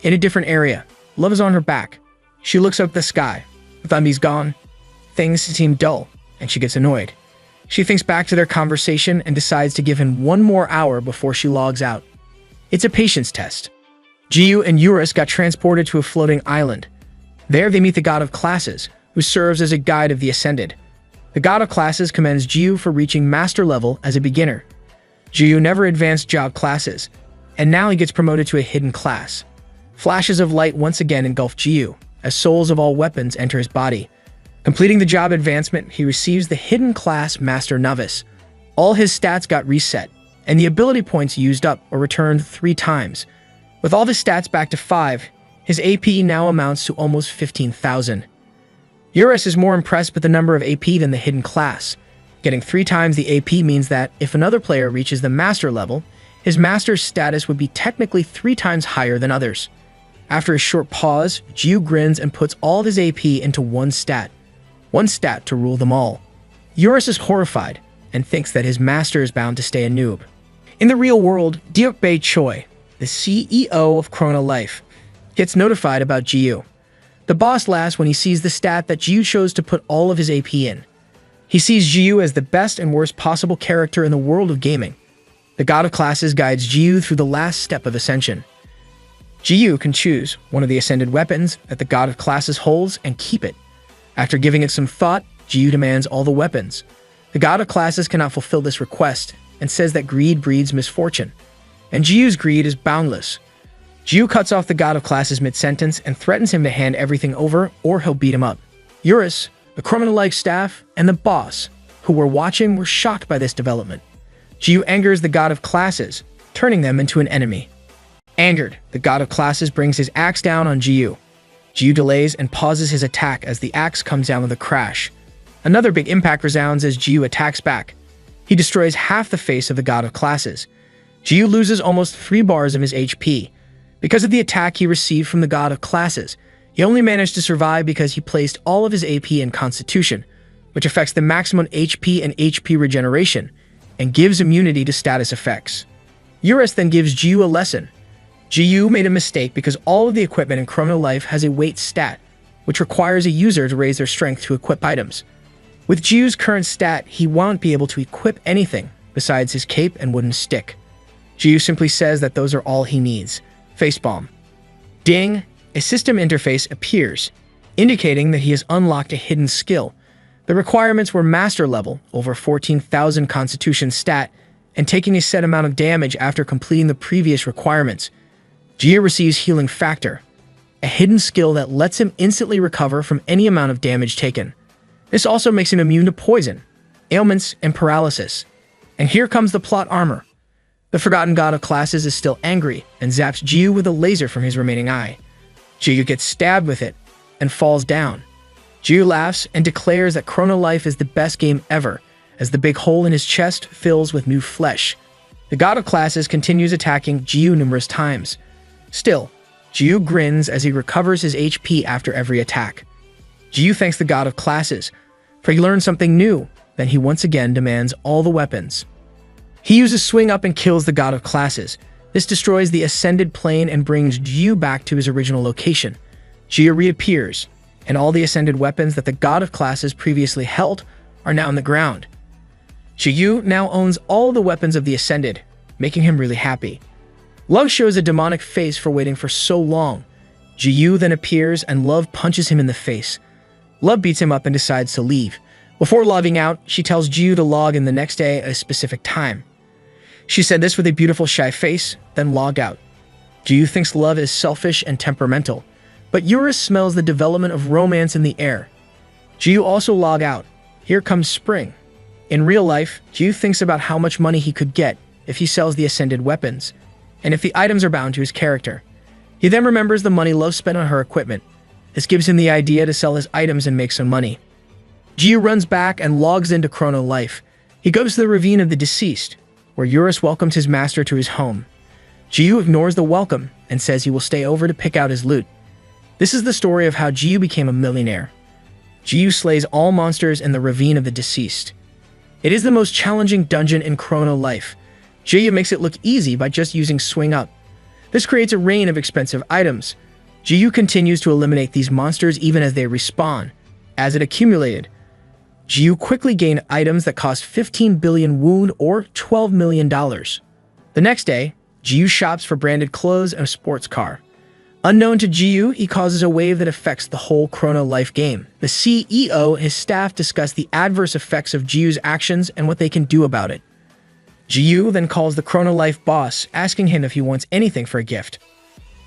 In a different area, Love is on her back. She looks up at the sky. Thumbi's gone. Things seem dull, and she gets annoyed. She thinks back to their conversation and decides to give him 1 more hour before she logs out. It's a patience test. Jiu and Uris got transported to a floating island. There they meet the God of Classes, who serves as a guide of the Ascended. The God of Classes commends Jiyu for reaching master level as a beginner. Jiyu never advanced job classes, and now he gets promoted to a hidden class. Flashes of light once again engulf Jiyu, as souls of all weapons enter his body. Completing the job advancement, he receives the hidden class Master Novice. All his stats got reset, and the ability points used up or returned 3 times. With all his stats back to 5, his AP now amounts to almost 15,000. Urus is more impressed with the number of AP than the hidden class. Getting 3 times the AP means that if another player reaches the master level, his master's status would be technically 3 times higher than others. After a short pause, Jiyu grins and puts all of his AP into one stat to rule them all. Urus is horrified and thinks that his master is bound to stay a noob. In the real world, Deokbae Choi, the CEO of Chrono Life, gets notified about Jiyu. The boss laughs when he sees the stat that Jiyu chose to put all of his AP in. He sees Jiyu as the best and worst possible character in the world of gaming. The God of Classes guides Jiyu through the last step of Ascension. Jiyu can choose one of the ascended weapons that the God of Classes holds and keep it. After giving it some thought, Jiyu demands all the weapons. The God of Classes cannot fulfill this request and says that greed breeds misfortune. And Jiyu's greed is boundless. Jiyu cuts off the God of Classes mid-sentence and threatens him to hand everything over or he'll beat him up. Urus, the Chrono Life staff, and the boss, who were watching, were shocked by this development. Jiyu angers the God of Classes, turning them into an enemy. Angered, the God of Classes brings his axe down on Jiyu. Jiyu delays and pauses his attack as the axe comes down with a crash. Another big impact resounds as Jiyu attacks back. He destroys half the face of the God of Classes. Jiyu loses almost 3 bars of his HP. Because of the attack he received from the God of Classes, he only managed to survive because he placed all of his AP in Constitution, which affects the maximum HP and HP regeneration, and gives immunity to status effects. Urus then gives Jiyu a lesson. Jiyu made a mistake because all of the equipment in Chrono Life has a weight stat, which requires a user to raise their strength to equip items. With Jiyu's current stat, he won't be able to equip anything besides his cape and wooden stick. Jiyu simply says that those are all he needs. Facepalm. Ding! A system interface appears, indicating that he has unlocked a hidden skill. The requirements were master level, over 14,000 Constitution stat, and taking a set amount of damage after completing the previous requirements. Jiyu receives Healing Factor, a hidden skill that lets him instantly recover from any amount of damage taken. This also makes him immune to poison, ailments, and paralysis. And here comes the plot armor. The Forgotten God of Classes is still angry and zaps Jiyu with a laser from his remaining eye. Jiyu gets stabbed with it and falls down. Jiyu laughs and declares that Chrono Life is the best game ever, as the big hole in his chest fills with new flesh. The God of Classes continues attacking Jiyu numerous times. Still, Jiyu grins as he recovers his HP after every attack. Jiyu thanks the God of Classes, for he learned something new, then he once again demands all the weapons. He uses Swing Up and kills the God of Classes. This destroys the Ascended Plane and brings Jiyu back to his original location. Jiyu reappears, and all the Ascended weapons that the God of Classes previously held are now on the ground. Jiyu now owns all the weapons of the Ascended, making him really happy. Love shows a demonic face for waiting for so long. Jiyu then appears and Love punches him in the face. Love beats him up and decides to leave. Before logging out, she tells Jiyu to log in the next day at a specific time. She said this with a beautiful shy face, then log out. Jiyu thinks Love is selfish and temperamental, but Urus smells the development of romance in the air. Jiyu also log out. Here comes spring. In real life, Jiyu thinks about how much money he could get if he sells the Ascended weapons, and if the items are bound to his character. He then remembers the money Love spent on her equipment. This gives him the idea to sell his items and make some money. Jiyu runs back and logs into Chrono Life. He goes to the Ravine of the Deceased, where Urus welcomes his master to his home. Jiyu ignores the welcome and says he will stay over to pick out his loot. This is the story of how Jiyu became a millionaire. Jiyu slays all monsters in the Ravine of the Deceased. It is the most challenging dungeon in Chrono Life. Jiyu makes it look easy by just using Swing Up. This creates a rain of expensive items. Jiyu continues to eliminate these monsters even as they respawn. As it accumulated, Jiyu quickly gained items that cost 15 billion wound or $12 million. The next day, Jiyu shops for branded clothes and a sports car. Unknown to Jiyu, he causes a wave that affects the whole Chrono Life game. The CEO and his staff discuss the adverse effects of Jiyu's actions and what they can do about it. Jiyu then calls the Chrono Life boss, asking him if he wants anything for a gift.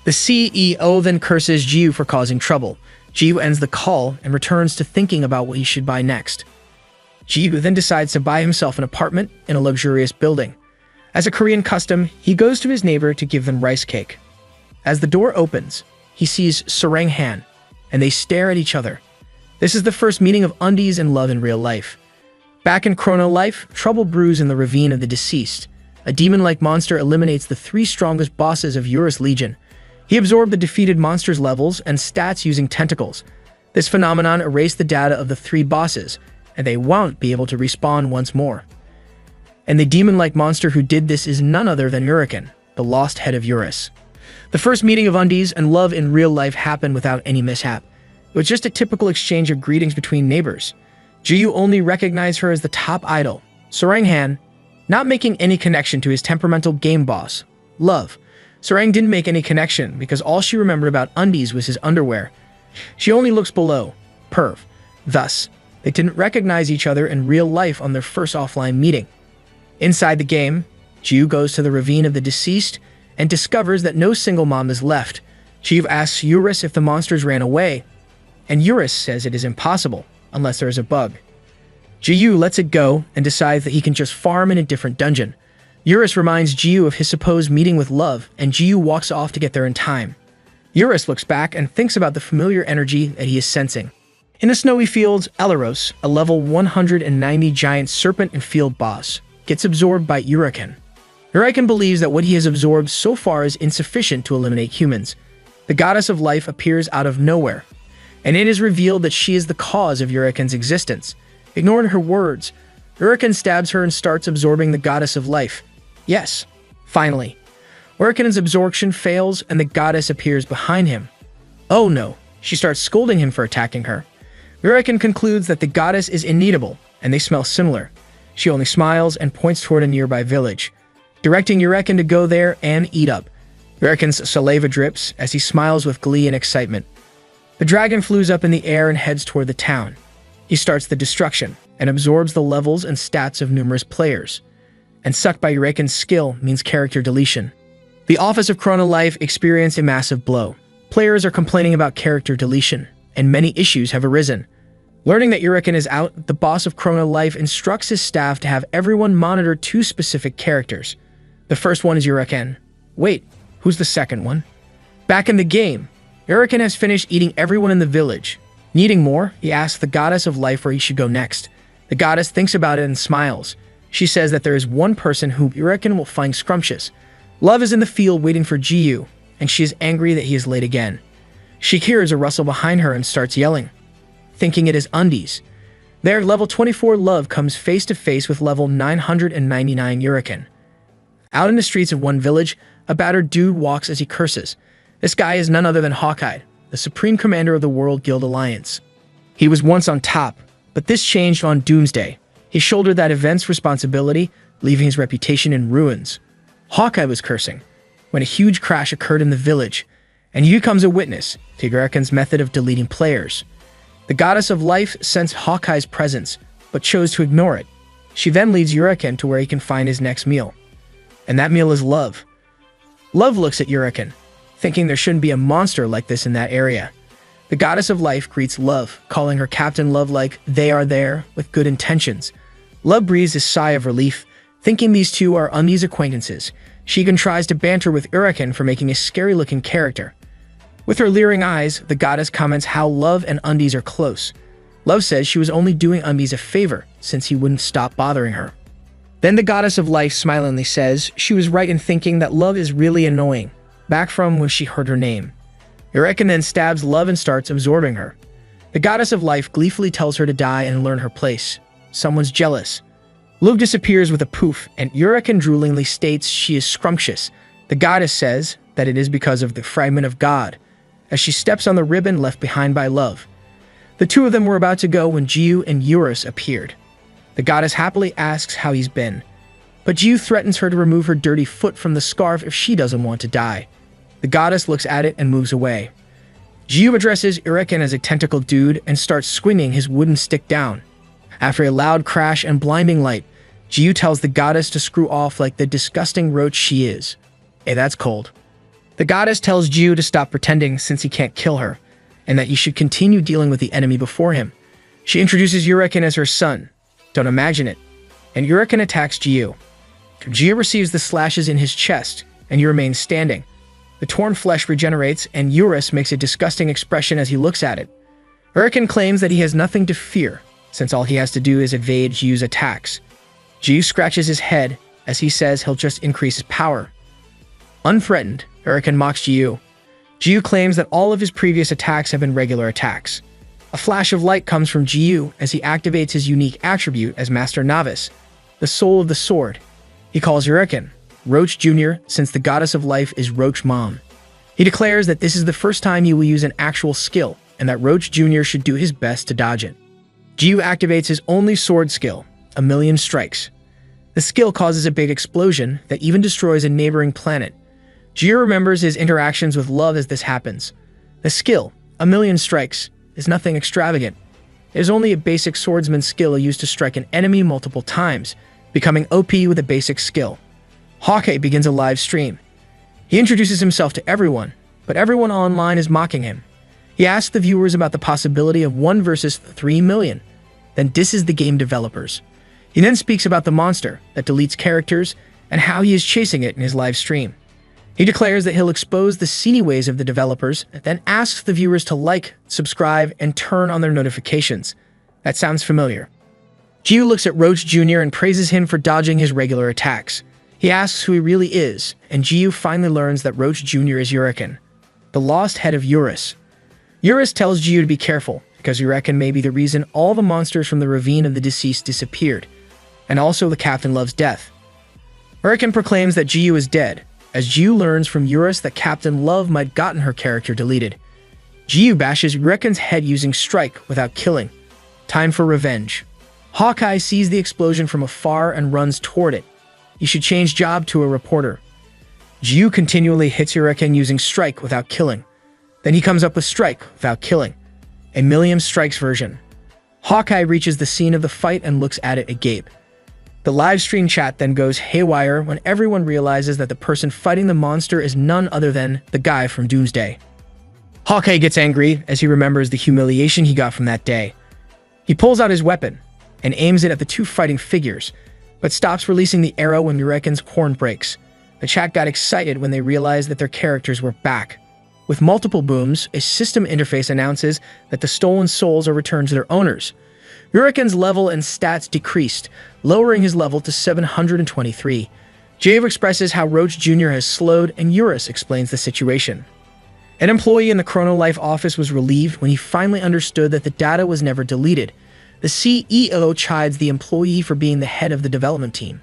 The CEO then curses Jiyu for causing trouble. Jiyu ends the call and returns to thinking about what he should buy next. Jiyu then decides to buy himself an apartment in a luxurious building. As a Korean custom, he goes to his neighbor to give them rice cake. As the door opens, he sees Sarang Han, and they stare at each other. This is the first meeting of undies and love in real life. Back in Chrono Life, trouble brews in the ravine of the deceased. A demon-like monster eliminates the 3 strongest bosses of Urus Legion. He absorbed the defeated monster's levels and stats using tentacles. This phenomenon erased the data of the 3 bosses, and they won't be able to respawn once more. And the demon-like monster who did this is none other than Urkin, the lost head of Urus. The first meeting of undies and love in real life happened without any mishap. It was just a typical exchange of greetings between neighbors. Jiyu only recognized her as the top idol, Sarang Han, not making any connection to his temperamental game boss, Love. Sarang didn't make any connection because all she remembered about undies was his underwear. She only looks below, perv. Thus, they didn't recognize each other in real life on their first offline meeting. Inside the game, Jiyu goes to the ravine of the deceased and discovers that no single mom is left. Jiyu asks Urus if the monsters ran away, and Urus says it is impossible unless there is a bug. Jiyu lets it go and decides that he can just farm in a different dungeon. Urus reminds Jiyu of his supposed meeting with Love, and Jiyu walks off to get there in time. Urus looks back and thinks about the familiar energy that he is sensing. In the snowy fields, Elaros, a level 190 giant serpent and field boss, gets absorbed by Urkin. Urkin believes that what he has absorbed so far is insufficient to eliminate humans. The goddess of life appears out of nowhere, and it is revealed that she is the cause of Urkin's existence. Ignoring her words, Urkin stabs her and starts absorbing the goddess of life. Yes, finally. Urkin's absorption fails and the goddess appears behind him. Oh no, she starts scolding him for attacking her. Urkin concludes that the goddess is inedible, and they smell similar. She only smiles and points toward a nearby village, directing Urkin to go there and eat up. Urkin's saliva drips as he smiles with glee and excitement. The dragon flews up in the air and heads toward the town. He starts the destruction and absorbs the levels and stats of numerous players. And sucked by Urkin's skill means character deletion. The office of Chrono Life experienced a massive blow. Players are complaining about character deletion, and many issues have arisen. Learning that Urkin is out, the boss of Chrono Life instructs his staff to have everyone monitor 2 specific characters. The first one is Urkin. Wait, who's the second one? Back in the game, Urkin has finished eating everyone in the village. Needing more, he asks the goddess of life where he should go next. The goddess thinks about it and smiles. She says that there is one person whom Urkin will find scrumptious. Love is in the field waiting for Jiyu, and she is angry that he is late again. She hears a rustle behind her and starts yelling, thinking it is undies. There, level 24 Love comes face to face with level 999 Urkin. Out in the streets of one village, a battered dude walks as he curses. This guy is none other than Hawkeye, the supreme commander of the World Guild Alliance. He was once on top, but this changed on Doomsday. He shouldered that event's responsibility, leaving his reputation in ruins. Hawkeye was cursing when a huge crash occurred in the village, and he becomes a witness to Urkin's method of deleting players. The goddess of life sensed Hawkeye's presence, but chose to ignore it. She then leads Urkin to where he can find his next meal. And that meal is Love. Love looks at Urkin, thinking there shouldn't be a monster like this in that area. The goddess of life greets Love, calling her Captain Love like they are there with good intentions. Love breathes a sigh of relief, thinking these two are undies acquaintances. She even tries to banter with Urkin for making a scary-looking character. With her leering eyes, the goddess comments how Love and undies are close. Love says she was only doing undies a favor since he wouldn't stop bothering her. Then the goddess of life smilingly says she was right in thinking that Love is really annoying, back from when she heard her name. Urkin then stabs Love and starts absorbing her. The goddess of life gleefully tells her to die and learn her place. Someone's jealous. Love disappears with a poof, and Urkin droolingly states she is scrumptious. The goddess says that it is because of the fragment of God, as she steps on the ribbon left behind by Love. The two of them were about to go when Jiyu and Urus appeared. The goddess happily asks how he's been, but Jiyu threatens her to remove her dirty foot from the scarf if she doesn't want to die. The goddess looks at it and moves away. Jiyu addresses Urkin as a tentacle dude and starts swinging his wooden stick down. After a loud crash and blinding light, Jiyu tells the goddess to screw off like the disgusting roach she is. Hey, that's cold. The goddess tells Jiyu to stop pretending since he can't kill her, and that he should continue dealing with the enemy before him. She introduces Urkin as her son. Don't imagine it. And Urkin attacks Jiyu. Jiyu receives the slashes in his chest, and he remains standing. The torn flesh regenerates, and Urus makes a disgusting expression as he looks at it. Urkin claims that he has nothing to fear, since all he has to do is evade Jiyu's attacks. Jiyu scratches his head, as he says he'll just increase his power. Unthreatened, Urkin mocks Jiyu. Jiyu claims that all of his previous attacks have been regular attacks. A flash of light comes from Jiyu as he activates his unique attribute as Master Novice, the soul of the sword. He calls Urkin Roach Jr. since the goddess of life is Roach Mom. He declares that this is the first time he will use an actual skill, and that Roach Jr. should do his best to dodge it. Jiyu activates his only sword skill, A Million Strikes. The skill causes a big explosion that even destroys a neighboring planet. Jiyu remembers his interactions with love as this happens. The skill, A Million Strikes, is nothing extravagant. It is only a basic swordsman skill used to strike an enemy multiple times, becoming OP with a basic skill. Hawkeye begins a live stream. He introduces himself to everyone, but everyone online is mocking him. He asks the viewers about the possibility of 1 versus 3 million, then disses the game developers. He then speaks about the monster that deletes characters and how he is chasing it in his live stream. He declares that he'll expose the seedy ways of the developers, then asks the viewers to like, subscribe, and turn on their notifications. That sounds familiar. Jiyu looks at Roach Jr. and praises him for dodging his regular attacks. He asks who he really is, and Jiyu finally learns that Roach Jr. is Urkin, the lost head of Urus. Urus tells Jiyu to be careful, because Urkin may be the reason all the monsters from the ravine of the deceased disappeared, and also the captain loves death. Urkin proclaims that Jiyu is dead, as Jiyu learns from Urus that Captain Love might gotten her character deleted. Jiyu bashes Urkin's head using strike without killing. Time for revenge. Hawkeye sees the explosion from afar and runs toward it. He should change job to a reporter. Jiyu continually hits Urkin using strike without killing. Then he comes up with strike without killing. A Million Strikes version. Hawkeye reaches the scene of the fight and looks at it agape. The live stream chat then goes haywire when everyone realizes that the person fighting the monster is none other than the guy from Doomsday. Hawkeye gets angry as he remembers the humiliation he got from that day. He pulls out his weapon and aims it at the two fighting figures, but stops releasing the arrow when Urkin's horn breaks. The chat got excited when they realized that their characters were back. With multiple booms, a system interface announces that the stolen souls are returned to their owners. Urkin's level and stats decreased, lowering his level to 723. Jave expresses how Roach Jr. has slowed, and Urus explains the situation. An employee in the Chrono Life office was relieved when he finally understood that the data was never deleted. The CEO chides the employee for being the head of the development team.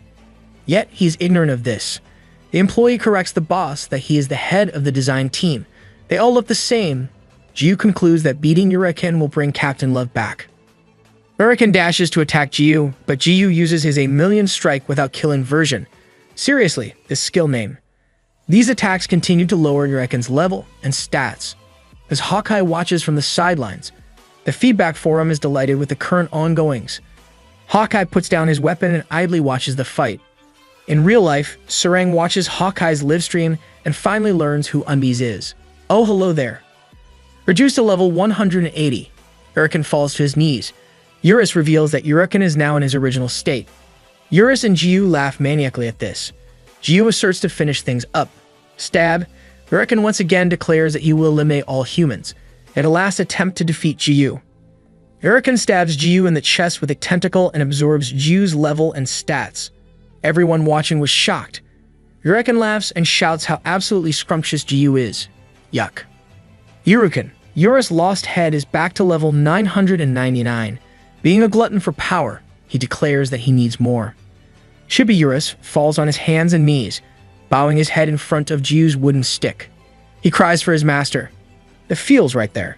Yet, he's ignorant of this. The employee corrects the boss that he is the head of the design team. They all look the same. Jiyu concludes that beating Urkin will bring Captain Love back. Urkin dashes to attack Jiyu, but Jiyu uses his A Million Strike without killing version. Seriously, this skill name. These attacks continue to lower Urkin's level and stats. As Hawkeye watches from the sidelines, the feedback forum is delighted with the current ongoings. Hawkeye puts down his weapon and idly watches the fight. In real life, Sarang watches Hawkeye's livestream and finally learns who Unbees is. Oh, hello there. Reduced to level 180, Urkin falls to his knees. Urus reveals that Urkin is now in his original state. Urus and Jiyu laugh maniacally at this. Jiyu asserts to finish things up. Stab. Urkin once again declares that he will eliminate all humans. At a last attempt to defeat Jiyu. Urkin stabs Jiyu in the chest with a tentacle and absorbs Jiyu's level and stats. Everyone watching was shocked. Urkin laughs and shouts how absolutely scrumptious Jiyu is. Yuck. Urkin. Urus' lost head is back to level 999. Being a glutton for power, he declares that he needs more. Chibi Urus falls on his hands and knees, bowing his head in front of Jiyu's wooden stick. He cries for his master. The feels right there.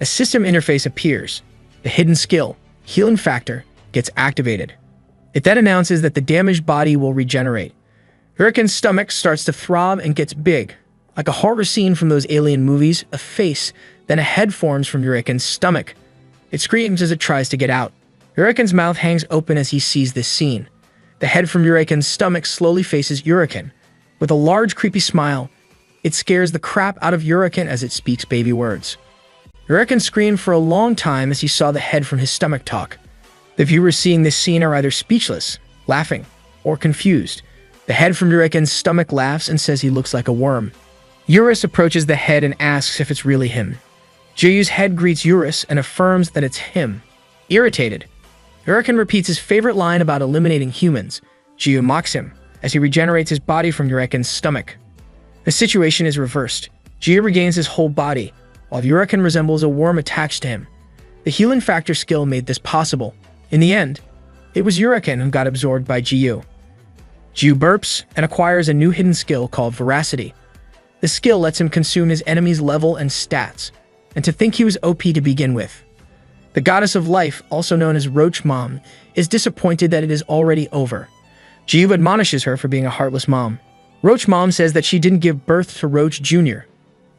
A system interface appears. The hidden skill, Healing Factor, gets activated. It then announces that the damaged body will regenerate. Urkin's stomach starts to throb and gets big. Like a horror scene from those alien movies, a face, then a head forms from Urkin's stomach. It screams as it tries to get out. Urkin's mouth hangs open as he sees this scene. The head from Urkin's stomach slowly faces Urkin. With a large, creepy smile, it scares the crap out of Urkin as it speaks baby words. Urkin screamed for a long time as he saw the head from his stomach talk. The viewers seeing this scene are either speechless, laughing, or confused. The head from Urkin's stomach laughs and says he looks like a worm. Urus approaches the head and asks if it's really him. Jiyu's head greets Urus and affirms that it's him. Irritated, Urkin repeats his favorite line about eliminating humans. Jiyu mocks him as he regenerates his body from Urkin's stomach. The situation is reversed. Jiyu regains his whole body, while Urkin resembles a worm attached to him. The healing factor skill made this possible. In the end, it was Urkin who got absorbed by Jiyu. Jiyu burps and acquires a new hidden skill called veracity. The skill lets him consume his enemy's level and stats, and to think he was OP to begin with. The goddess of life, also known as Roach Mom, is disappointed that it is already over. Jiyu admonishes her for being a heartless mom. Roach Mom says that she didn't give birth to Roach Jr.,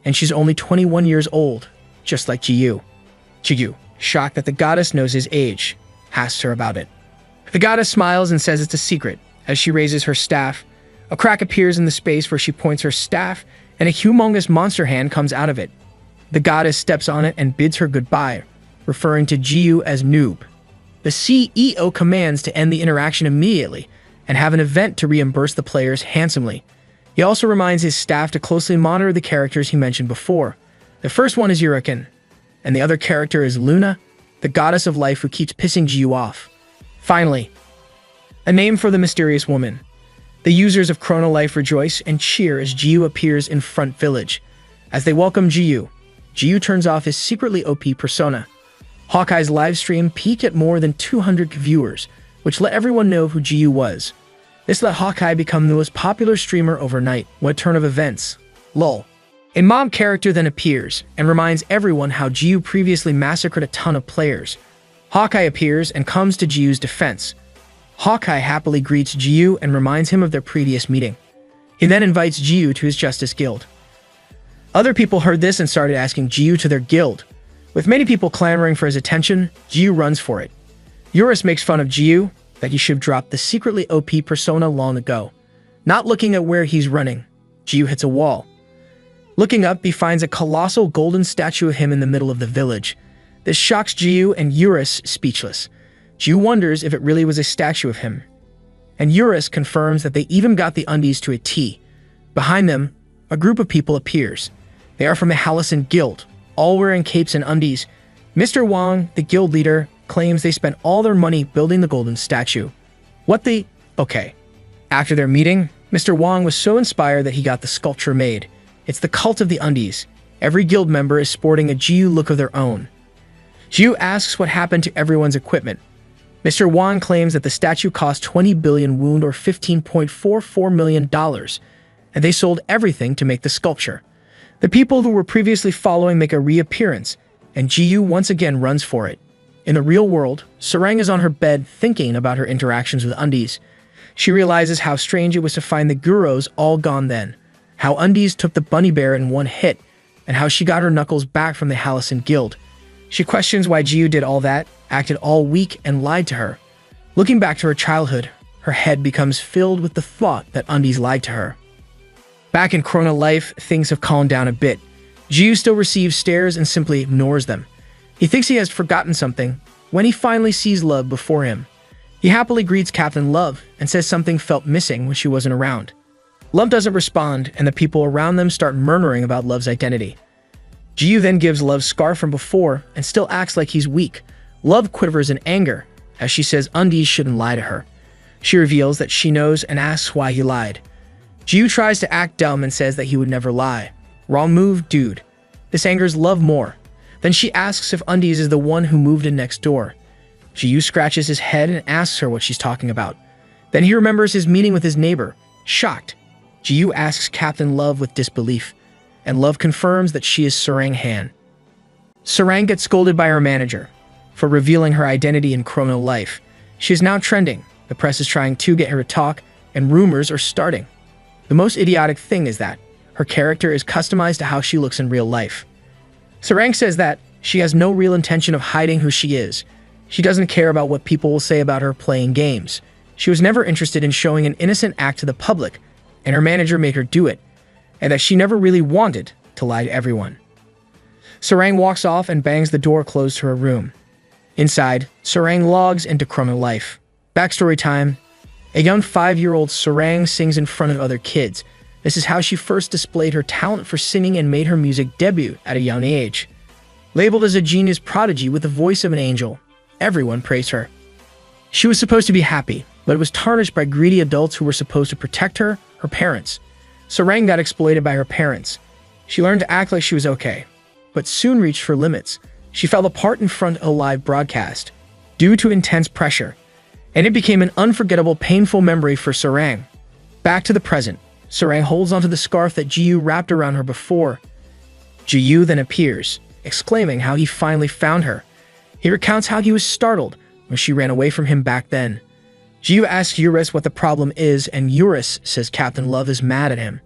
and she's only 21 years old, just like Jiyu. Jiyu, shocked that the goddess knows his age, asks her about it. The goddess smiles and says it's a secret. As she raises her staff, a crack appears in the space where she points her staff, and a humongous monster hand comes out of it. The goddess steps on it and bids her goodbye, referring to Jiyu as Noob. The CEO commands to end the interaction immediately and have an event to reimburse the players handsomely. He also reminds his staff to closely monitor the characters he mentioned before. The first one is Urkin, and the other character is Luna, the goddess of life who keeps pissing Jiyu off. Finally, a name for the mysterious woman. The users of Chrono Life rejoice and cheer as Jiyu appears in Front Village. As they welcome Jiyu, Jiyu turns off his secretly OP persona. Hawkeye's livestream peaked at more than 200 viewers, which let everyone know who Jiyu was. This let Hawkeye become the most popular streamer overnight. What turn of events? Lol. A mob character then appears and reminds everyone how Jiyu previously massacred a ton of players. Hawkeye appears and comes to Jiyu's defense. Hawkeye happily greets Jiyu and reminds him of their previous meeting. He then invites Jiyu to his Justice Guild. Other people heard this and started asking Jiyu to their guild. With many people clamoring for his attention, Jiyu runs for it. Urus makes fun of Jiyu that he should have dropped the secretly OP persona long ago. Not looking at where he's running, Jiyu hits a wall. Looking up, he finds a colossal golden statue of him in the middle of the village. This shocks Jiyu and Urus speechless. Jiyu wonders if it really was a statue of him. And Urus confirms that they even got the undies to a T. Behind them, a group of people appears. They are from the Hallasan guild, all wearing capes and undies. Mr. Wang, the guild leader, claims they spent all their money building the golden statue. What the? Okay. After their meeting, Mr. Wang was so inspired that he got the sculpture made. It's the cult of the undies. Every guild member is sporting a Jiyu look of their own. Jiyu asks what happened to everyone's equipment. Mr. Wang claims that the statue cost 20 billion wound or $15.44 million, and they sold everything to make the sculpture. The people who were previously following make a reappearance, and Jiyu once again runs for it. In the real world, Sarang is on her bed thinking about her interactions with undies. She realizes how strange it was to find the Guros all gone then, how undies took the bunny bear in one hit, and how she got her knuckles back from the Hallasan guild. She questions why Jiyu did all that, acted all weak, and lied to her. Looking back to her childhood, her head becomes filled with the thought that undies lied to her. Back in Chrono Life, things have calmed down a bit. Jiyu still receives stares and simply ignores them. He thinks he has forgotten something when he finally sees Love before him. He happily greets Captain Love and says something felt missing when she wasn't around. Love doesn't respond, and the people around them start murmuring about Love's identity. Jiyu then gives Love's scar from before and still acts like he's weak. Love quivers in anger as she says undies shouldn't lie to her. She reveals that she knows and asks why he lied. Jiyu tries to act dumb and says that he would never lie. Wrong move, dude. This angers Love more. Then she asks if Undies is the one who moved in next door. Jiyu scratches his head and asks her what she's talking about. Then he remembers his meeting with his neighbor. Shocked, Jiyu asks Captain Love with disbelief, and Love confirms that she is Sarang Han. Sarang gets scolded by her manager for revealing her identity in Chrono Life. She is now trending. The press is trying to get her to talk, and rumors are starting. The most idiotic thing is that her character is customized to how she looks in real life. Sarang says that she has no real intention of hiding who she is. She doesn't care about what people will say about her playing games. She was never interested in showing an innocent act to the public, and her manager made her do it, and that she never really wanted to lie to everyone. Sarang walks off and bangs the door closed to her room. Inside, Sarang logs into Chrono Life. Backstory time. A young 5-year-old Sarang sings in front of other kids. This is how she first displayed her talent for singing and made her music debut at a young age. Labeled as a genius prodigy with the voice of an angel, everyone praised her. She was supposed to be happy, but it was tarnished by greedy adults who were supposed to protect her parents. Sarang got exploited by her parents. She learned to act like she was okay, but soon reached her limits. She fell apart in front of a live broadcast due to intense pressure, and it became an unforgettable, painful memory for Sarang. Back to the present, Sarang holds onto the scarf that Jiyu wrapped around her before. Jiyu then appears, exclaiming how he finally found her. He recounts how he was startled when she ran away from him back then. Jiyu asks Uris what the problem is, and Uris says Captain Love is mad at him.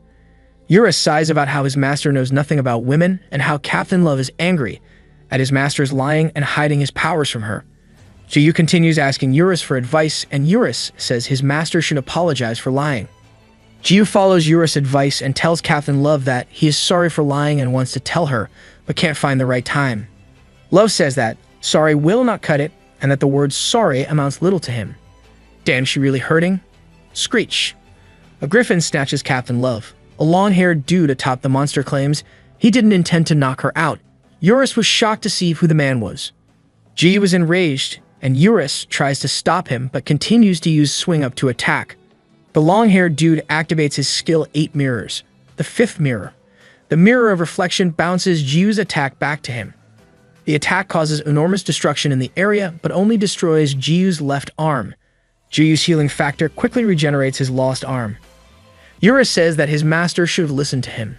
Uris sighs about how his master knows nothing about women and how Captain Love is angry at his master's lying and hiding his powers from her. Jiyu continues asking Uris for advice, and Uris says his master should apologize for lying. Jiyu follows Uris' advice and tells Captain Love that he is sorry for lying and wants to tell her, but can't find the right time. Love says that sorry will not cut it, and that the word sorry amounts little to him. Damn, she really hurting? Screech. A griffin snatches Captain Love. A long-haired dude atop the monster claims he didn't intend to knock her out. Uris was shocked to see who the man was. Jiyu was enraged, and Uris tries to stop him but continues to use swing up to attack. The long-haired dude activates his skill 8 mirrors. The 5th mirror. The mirror of reflection bounces Jiyu's attack back to him. The attack causes enormous destruction in the area, but only destroys Jiyu's left arm. Jiyu's healing factor quickly regenerates his lost arm. Uris says that his master should have listened to him.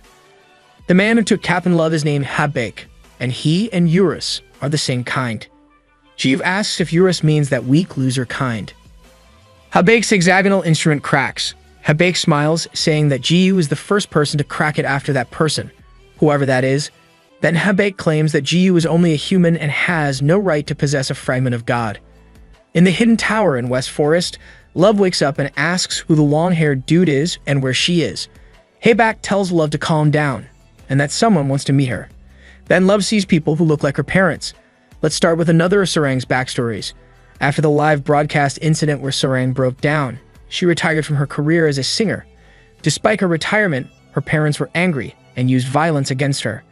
The man who took Captain Love is named Habek, and he and Uris are the same kind. Jiyu asks if Uris means that weak loser kind. Habek's hexagonal instrument cracks. Habek smiles, saying that Jiyu is the first person to crack it after that person, whoever that is. Then Habek claims that Jiyu is only a human and has no right to possess a fragment of God. In the hidden tower in West Forest, Love wakes up and asks who the long-haired dude is and where she is. Habek tells Love to calm down, and that someone wants to meet her. Then Love sees people who look like her parents. Let's start with another of Sarang's backstories. After the live broadcast incident where Sarang broke down, she retired from her career as a singer. Despite her retirement, her parents were angry and used violence against her.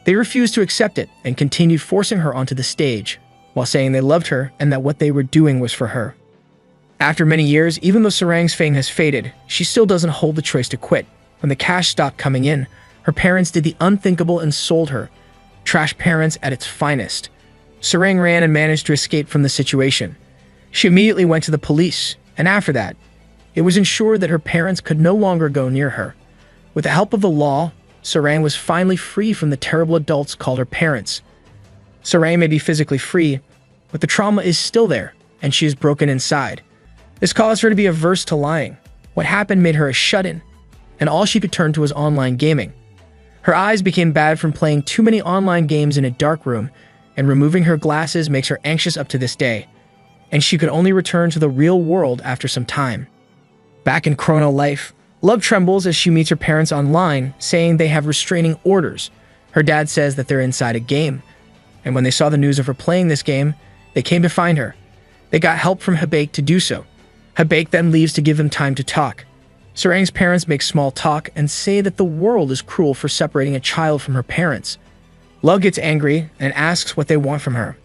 They refused to accept it and continued forcing her onto the stage, while saying they loved her and that what they were doing was for her. After many years, even though Sarang's fame has faded, she still doesn't hold the choice to quit. When the cash stopped coming in, her parents did the unthinkable and sold her. Trash parents at its finest. Sarang ran and managed to escape from the situation. She immediately went to the police, and after that, it was ensured that her parents could no longer go near her. With the help of the law, Sarang was finally free from the terrible adults called her parents. Sarang may be physically free, but the trauma is still there, and she is broken inside. This caused her to be averse to lying. What happened made her a shut-in, and all she could turn to was online gaming. Her eyes became bad from playing too many online games in a dark room, and removing her glasses makes her anxious up to this day, and she could only return to the real world after some time. Back in Chrono Life, Love trembles as she meets her parents online, saying they have restraining orders. Her dad says that they're inside a game, and when they saw the news of her playing this game, they came to find her. They got help from Habek to do so. Habek then leaves to give them time to talk. Sarang's parents make small talk and say that the world is cruel for separating a child from her parents. Love gets angry and asks what they want from her.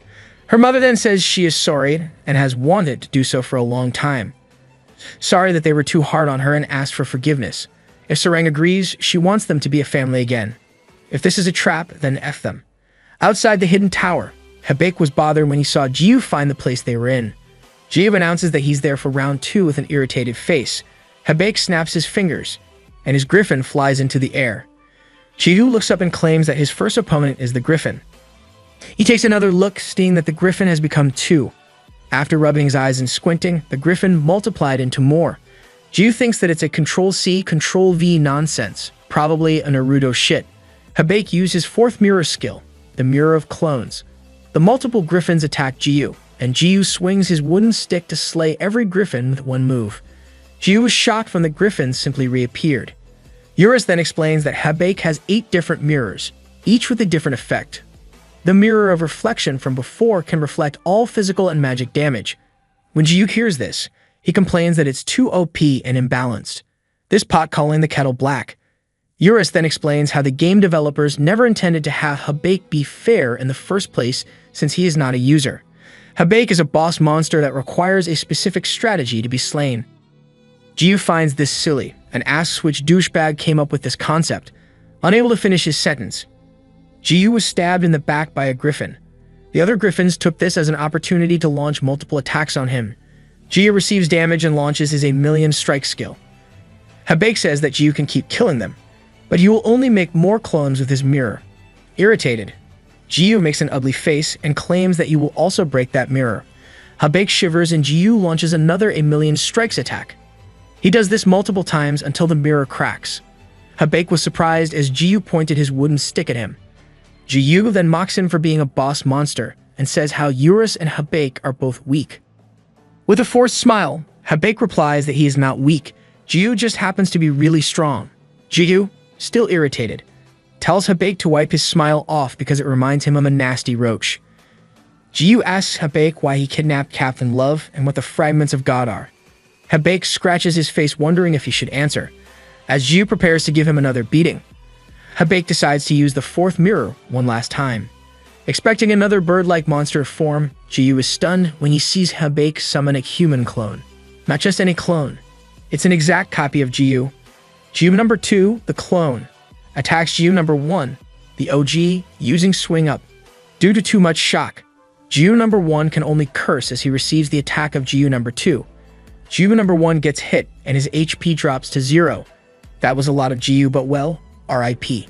Her mother then says she is sorry and has wanted to do so for a long time. Sorry that they were too hard on her and asked for forgiveness. If Sarang agrees, she wants them to be a family again. If this is a trap, then F them. Outside the hidden tower, Habek was bothered when he saw Jiyu find the place they were in. Jiyu announces that he's there for round 2 with an irritated face. Habek snaps his fingers, and his griffin flies into the air. Jiyu looks up and claims that his first opponent is the griffin. He takes another look, seeing that the griffin has become 2. After rubbing his eyes and squinting, the griffin multiplied into more. Jiyu thinks that it's a Control-C, Control-V nonsense, probably a Naruto shit. Habek used his fourth mirror skill, the Mirror of Clones. The multiple griffins attack Jiu, and Jiu swings his wooden stick to slay every griffin with one move. Jiu was shocked when the griffins simply reappeared. Uris then explains that Habek has 8 different mirrors, each with a different effect. The mirror of reflection from before can reflect all physical and magic damage. When Jiu hears this, he complains that it's too OP and imbalanced. This pot calling the kettle black. Uris then explains how the game developers never intended to have Habek be fair in the first place since he is not a user. Habek is a boss monster that requires a specific strategy to be slain. Jiu finds this silly and asks which douchebag came up with this concept. Unable to finish his sentence, Jiu was stabbed in the back by a griffin. The other griffins took this as an opportunity to launch multiple attacks on him. Jiu receives damage and launches his 1,000,000 strike skill. Habek says that Jiu can keep killing them, but he will only make more clones with his mirror. Irritated, Jiu makes an ugly face and claims that you will also break that mirror. Habek shivers and Jiu launches another 1,000,000 strikes attack. He does this multiple times until the mirror cracks. Habek was surprised as Jiu pointed his wooden stick at him. Jiu then mocks him for being a boss monster and says how Uris and Habek are both weak. With a forced smile, Habek replies that he is not weak. Jiu just happens to be really strong. Jiu, still irritated, tells Habek to wipe his smile off because it reminds him of a nasty roach. Jiu asks Habek why he kidnapped Captain Love and what the fragments of God are. Habek scratches his face wondering if he should answer, as Jiu prepares to give him another beating. Habek decides to use the fourth mirror one last time. Expecting another bird-like monster form, Jiu is stunned when he sees Habek summon a human clone. Not just any clone. It's an exact copy of Jiu. Jiu number 2, the clone, attacks Jiu number 1, the OG, using swing up. Due to too much shock, Jiu number 1 can only curse as he receives the attack of Jiu number 2. Jiu number 1 gets hit and his HP drops to 0. That was a lot of Jiu, but well, RIP.